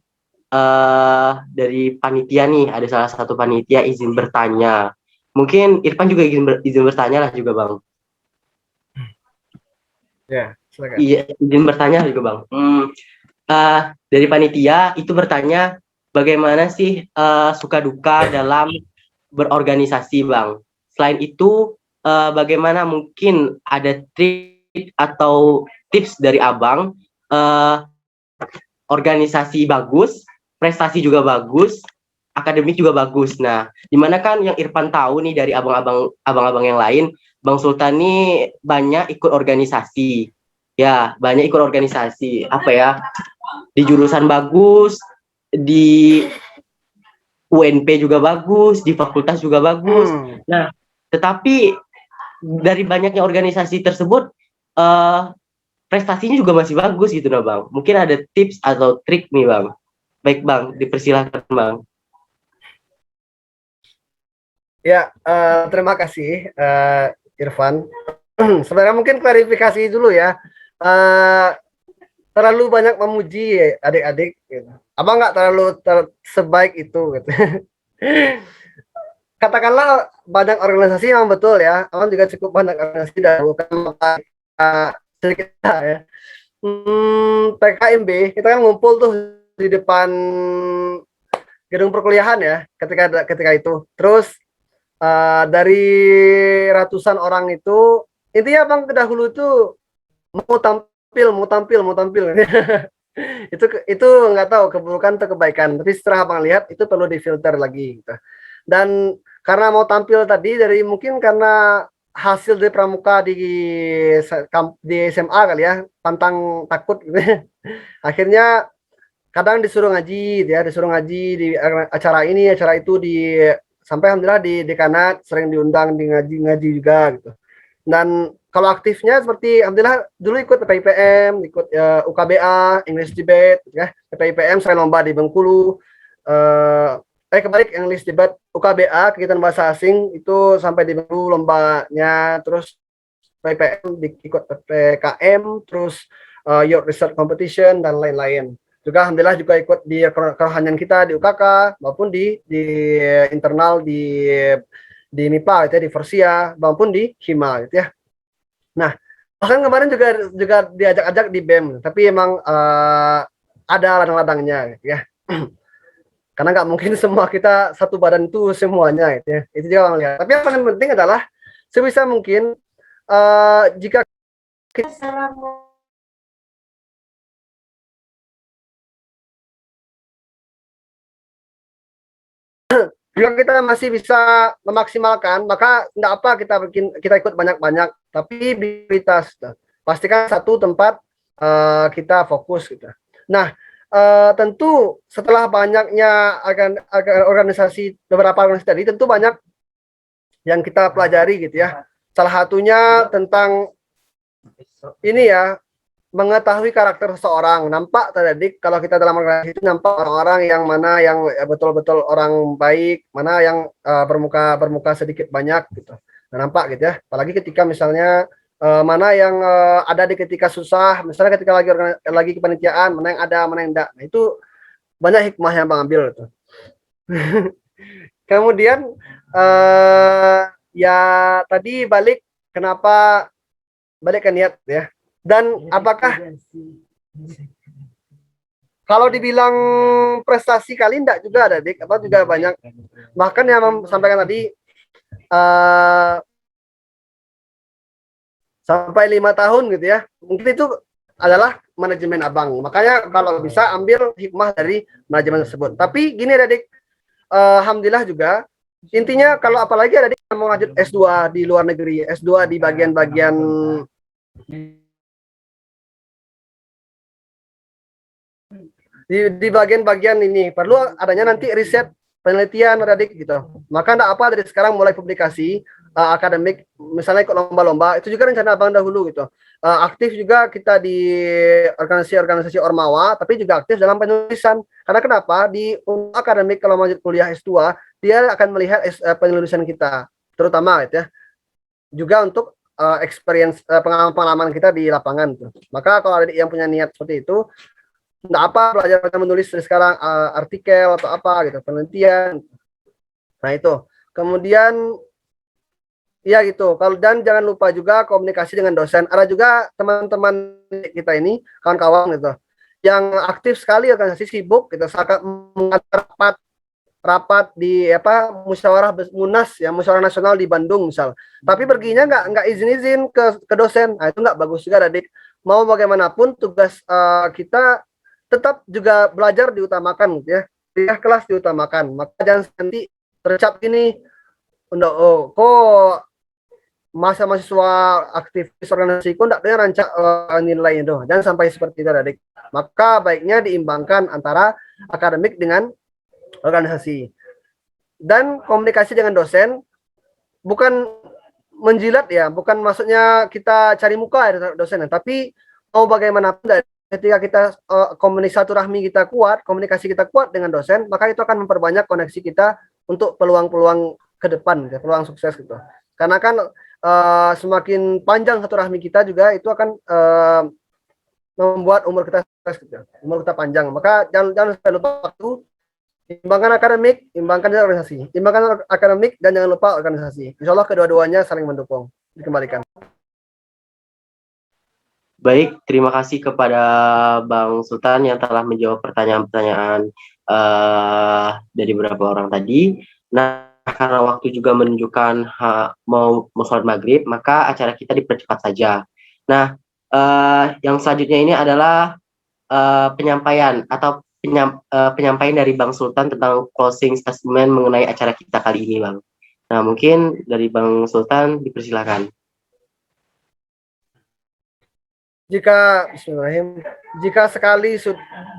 dari panitia nih, ada salah satu panitia izin bertanya. Mungkin Irfan juga izin bertanya lah juga Bang. Ya, silakan. Iya, izin bertanya juga Bang. Dari panitia itu bertanya bagaimana sih suka duka dalam berorganisasi Bang. Selain itu bagaimana mungkin ada trik atau tips dari Abang organisasi bagus, prestasi juga bagus, akademik juga bagus. Nah, dimana kan yang Irfan tahu nih dari abang-abang yang lain, Bang Sultan nih banyak ikut organisasi. Ya, banyak ikut organisasi. Apa ya? Di jurusan bagus, di UNP juga bagus, di fakultas juga bagus. Nah, tetapi dari banyaknya organisasi tersebut, prestasinya juga masih bagus gitu nah Bang. Mungkin ada tips atau trik nih Bang. Baik Bang, dipersilahkan Bang. Ya, terima kasih Irfan. Sebenarnya mungkin klarifikasi dulu ya. Terlalu banyak memuji adik-adik. Gitu. Abang nggak terlalu sebaik itu. Gitu. Katakanlah banyak organisasi yang betul ya. Abang juga cukup banyak organisasi dan bukan kita ya. PKMB kita kan ngumpul tuh di depan gedung perkuliahan ya ketika itu. Terus dari ratusan orang itu intinya Bang dahulu itu mau tampil itu nggak tahu keburukan atau kebaikan, tapi setelah Bang lihat itu perlu difilter lagi gitu. Dan karena mau tampil tadi dari mungkin karena hasil dari pramuka di SMA kali ya, pantang takut gitu. Akhirnya kadang disuruh ngaji di acara ini acara itu sampai alhamdulillah di dekanat sering diundang di ngaji juga gitu. Dan kalau aktifnya seperti alhamdulillah dulu ikut PIPM, ikut UKBA, English Debate ya. PIPM saya lomba di Bengkulu. Kebalik English Debate UKBA kegiatan bahasa asing itu sampai di Bengkulu lombanya, terus PIPM ikut PKM, terus Youth Research Competition dan lain-lain. Juga alhamdulillah juga ikut di kerohanian kita di UKK maupun di internal di MIPA gitu ya, di Forsia maupun di Hima gitu ya. Nah, bahkan kemarin juga diajak-ajak di BEM, tapi emang ada ladang-ladangnya gitu ya. Karena nggak mungkin semua kita satu badan itu semuanya gitu ya. Itu juga melihat. Tapi yang paling penting adalah sebisa mungkin jika kita jika kita masih bisa memaksimalkan, maka tidak apa kita ikut banyak-banyak, tapi prioritas pastikan satu tempat kita fokus gitu. Nah, tentu setelah banyaknya organisasi, beberapa organisasi tadi, tentu banyak yang kita pelajari gitu ya. Salah satunya tentang ini ya, mengetahui karakter seseorang. Nampak tadi kalau kita dalam organisasi itu nampak orang-orang yang mana yang betul-betul orang baik, mana yang bermuka sedikit banyak gitu. Nah, nampak gitu ya. Apalagi ketika misalnya mana yang ada di ketika susah, misalnya ketika lagi kepanitiaan, mana yang ada, mana yang enggak. Nah, itu banyak hikmah yang Bang ambil itu. Kemudian ya tadi kenapa balik ke niat ya. Dan apakah kalau dibilang prestasi kali enggak juga ada dik, apa juga banyak. Bahkan yang sampaikan tadi sampai 5 tahun gitu ya. Mungkin itu adalah manajemen abang. Makanya kalau bisa ambil hikmah dari manajemen tersebut. Tapi gini adik, alhamdulillah juga intinya kalau apalagi adik yang mau lanjut S2 di luar negeri, S2 di bagian-bagian di bagian-bagian ini perlu adanya nanti riset penelitian adik gitu. Maka enggak apa dari sekarang mulai publikasi akademik, misalnya ikut lomba-lomba, itu juga rencana abang dahulu gitu. Aktif juga kita di organisasi-organisasi ormawa, tapi juga aktif dalam penulisan. Karena kenapa? Di akademik kalau lanjut kuliah S2, dia akan melihat penulisan kita, terutama gitu ya. Juga untuk experience pengalaman-pengalaman kita di lapangan tuh. Maka kalau ada yang punya niat seperti itu, enggak apa belajar menulis dari sekarang artikel atau apa gitu, penelitian. Nah itu. Kemudian iya gitu. Kalau dan jangan lupa juga komunikasi dengan dosen. Ada juga teman-teman kita ini, kawan-kawan gitu, yang aktif sekali organisasi sibuk gitu, mengatur rapat di musyawarah Munas ya, musyawarah nasional di Bandung misal. Tapi perginya nggak izin ke dosen. Nah, itu nggak bagus juga adik. Mau bagaimanapun tugas kita tetap juga belajar diutamakan gitu ya. Kuliah kelas diutamakan. Maka jangan nanti tercap ini kok masa mahasiswa aktivis organisasi kok tidak dengan rancak nilai itu. Jangan sampai seperti itu adik. Maka baiknya diimbangkan antara akademik dengan organisasi. Dan komunikasi dengan dosen bukan menjilat ya, bukan maksudnya kita cari muka ya dosen, tapi mau bagaimanapun ketika kita komunikasi kita kuat, komunikasi kita kuat dengan dosen, maka itu akan memperbanyak koneksi kita untuk peluang-peluang ke depan, ya, peluang sukses gitu. Karena kan semakin panjang satu rahmi kita juga itu akan membuat umur kita sukses gitu. Umur kita panjang. Maka jangan sampai lupa waktu. Imbangkan akademik, imbangkan organisasi. Imbangkan akademik dan jangan lupa organisasi. Insya Allah kedua-duanya saling mendukung. Dikembalikan. Baik, terima kasih kepada Bang Sultan yang telah menjawab pertanyaan-pertanyaan dari beberapa orang tadi. Nah, karena waktu juga menunjukkan mau sholat maghrib, maka acara kita dipercepat saja. Nah, yang selanjutnya ini adalah penyampaian penyampaian dari Bang Sultan tentang closing statement mengenai acara kita kali ini, Bang. Nah, mungkin dari Bang Sultan dipersilakan. Jika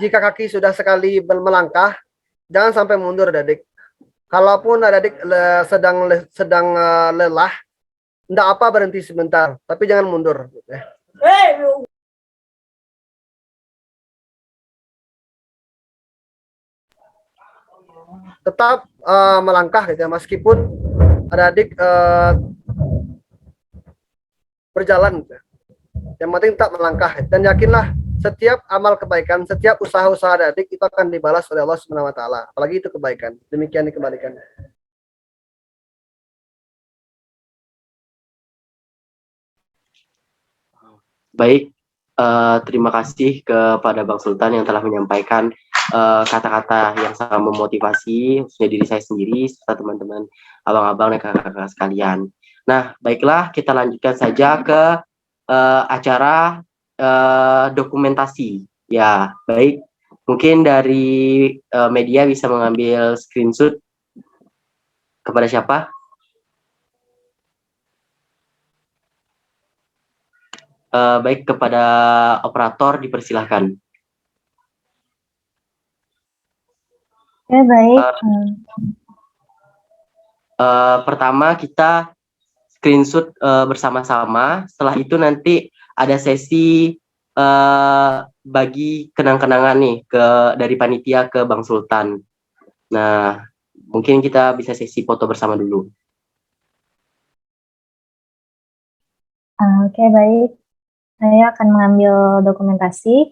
kaki sudah sekali melangkah, jangan sampai mundur, adik. Kalaupun adik sedang lelah, enggak apa berhenti sebentar, tapi jangan mundur. Tetap melangkah gitu ya, meskipun adik berjalan gitu. Yang penting tetap melangkah dan yakinlah setiap amal kebaikan, setiap usaha-usaha adik itu akan dibalas oleh Allah Subhanahu wa taala. Apalagi itu kebaikan. Demikian dikembalikan. Baik, terima kasih kepada Bang Sultan yang telah menyampaikan kata-kata yang sangat memotivasi khususnya diri saya sendiri serta teman-teman abang-abang dan kakak-kakak sekalian. Nah, baiklah kita lanjutkan saja ke acara dokumentasi. Ya, baik. Mungkin dari media bisa mengambil screenshot kepada siapa? Baik, kepada operator dipersilahkan. Ya, baik. Pertama kita screenshot bersama-sama. Setelah itu nanti ada sesi bagi kenang-kenangan nih dari panitia ke Bang Sultan. Nah, mungkin kita bisa sesi foto bersama dulu. Oke, baik. Saya akan mengambil dokumentasi.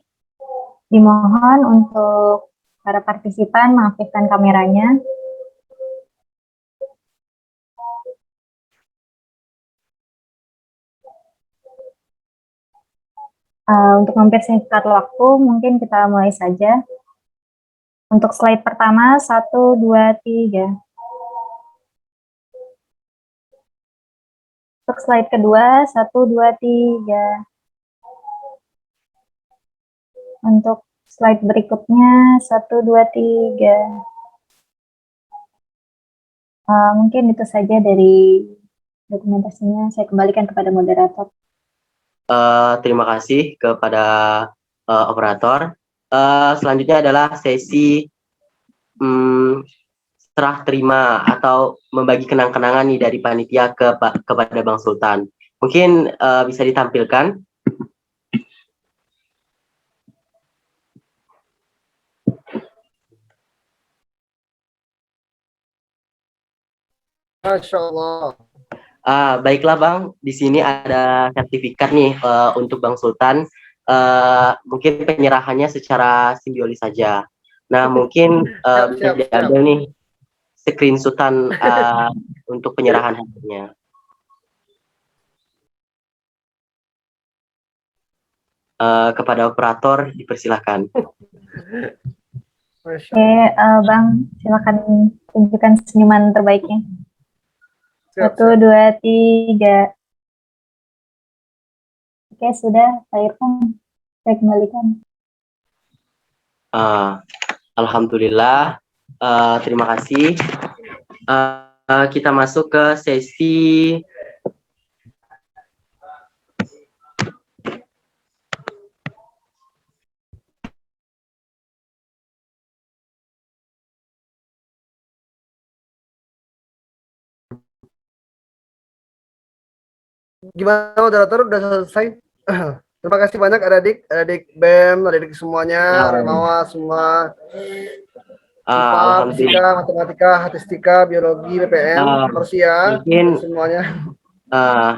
Dimohon untuk para partisipan mengaktifkan kameranya. Untuk mempersingkat waktu, mungkin kita mulai saja. Untuk slide pertama, 1, 2, 3. Untuk slide kedua, 1, 2, 3. Untuk slide berikutnya 1, 2, 3. Mungkin itu saja dari dokumentasinya. Saya kembalikan kepada moderator. Terima kasih kepada operator. Selanjutnya adalah sesi serah terima atau membagi kenang-kenangan nih dari panitia kepada Bang Sultan. Mungkin bisa ditampilkan. Masya Allah. Baiklah Bang, di sini ada sertifikat nih untuk Bang Sultan. Mungkin penyerahannya secara simbolis saja. Nah mungkin bisa diambil nih screenshotan untuk penyerahan hadiahnya. Kepada operator dipersilahkan. Oke, Bang, silakan tunjukkan senyuman terbaiknya. 1, 2, 3. Oke, sudah, Pak Irfan, saya kembalikan. Alhamdulillah, terima kasih. Kita masuk ke sesi Gimana moderator, udah selesai? Terima kasih banyak adik BEM, adik semuanya, Remawa semua. IPA, fisika, matematika, statistika, biologi, BPM, Persia, semuanya.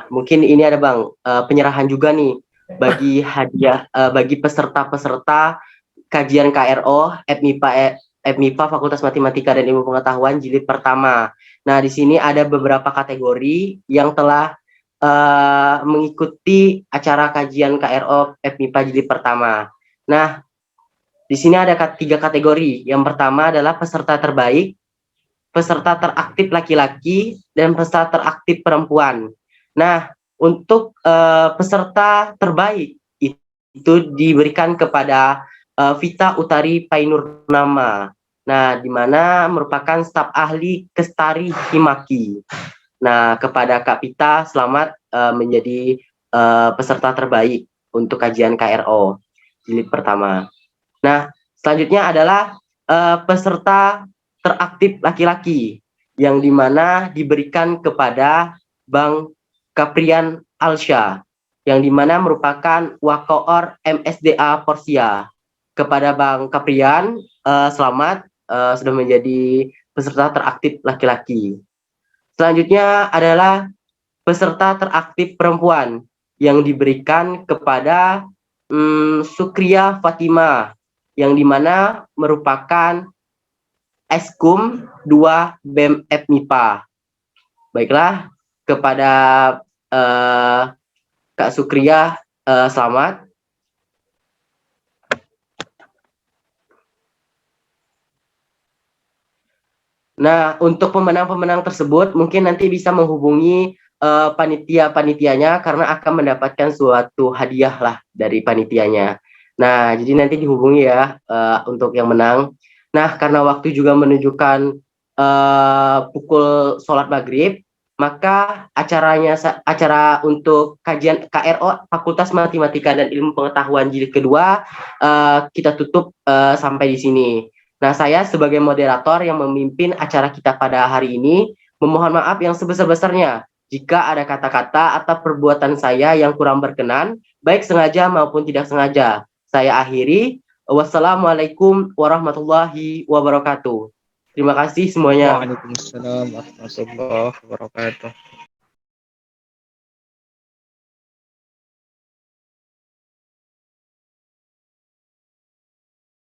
Mungkin ini ada Bang, penyerahan juga nih bagi hadiah bagi peserta-peserta kajian KRO FMIPA Fakultas Matematika dan Ilmu Pengetahuan jilid pertama. Nah, di sini ada beberapa kategori yang telah mengikuti acara kajian KRO FMIPA jilid pertama. Nah, di sini ada 3 kategori. Yang pertama adalah peserta terbaik, peserta teraktif laki-laki, dan peserta teraktif perempuan. Nah, untuk peserta terbaik itu diberikan kepada Vita Utari Painurnama. Nah, di mana merupakan staf ahli Kestari Himaki. Nah, kepada Kak Vita, selamat menjadi peserta terbaik untuk kajian KRO jilid pertama. Nah, selanjutnya adalah peserta teraktif laki-laki yang dimana diberikan kepada Bang Kaprian Alsya, yang dimana merupakan Wakoor MSDA Porsia. Kepada Bang Kaprian, selamat sudah menjadi peserta teraktif laki-laki. Selanjutnya adalah peserta teraktif perempuan yang diberikan kepada Sukria Fatima, yang dimana merupakan Eskum 2 BEM FMIPA. Baiklah, kepada Kak Sukria, selamat. Nah, untuk pemenang-pemenang tersebut mungkin nanti bisa menghubungi panitia-panitianya karena akan mendapatkan suatu hadiah lah dari panitianya. Nah, jadi nanti dihubungi ya untuk yang menang. Nah, karena waktu juga menunjukkan pukul sholat maghrib, maka acara untuk kajian KRO Fakultas Matematika dan Ilmu Pengetahuan jilid kedua kita tutup sampai di sini. Nah, saya sebagai moderator yang memimpin acara kita pada hari ini memohon maaf yang sebesar-besarnya jika ada kata-kata atau perbuatan saya yang kurang berkenan, baik sengaja maupun tidak sengaja. Saya akhiri. Wassalamualaikum warahmatullahi wabarakatuh. Terima kasih semuanya. Waalaikumsalam warahmatullahi wabarakatuh.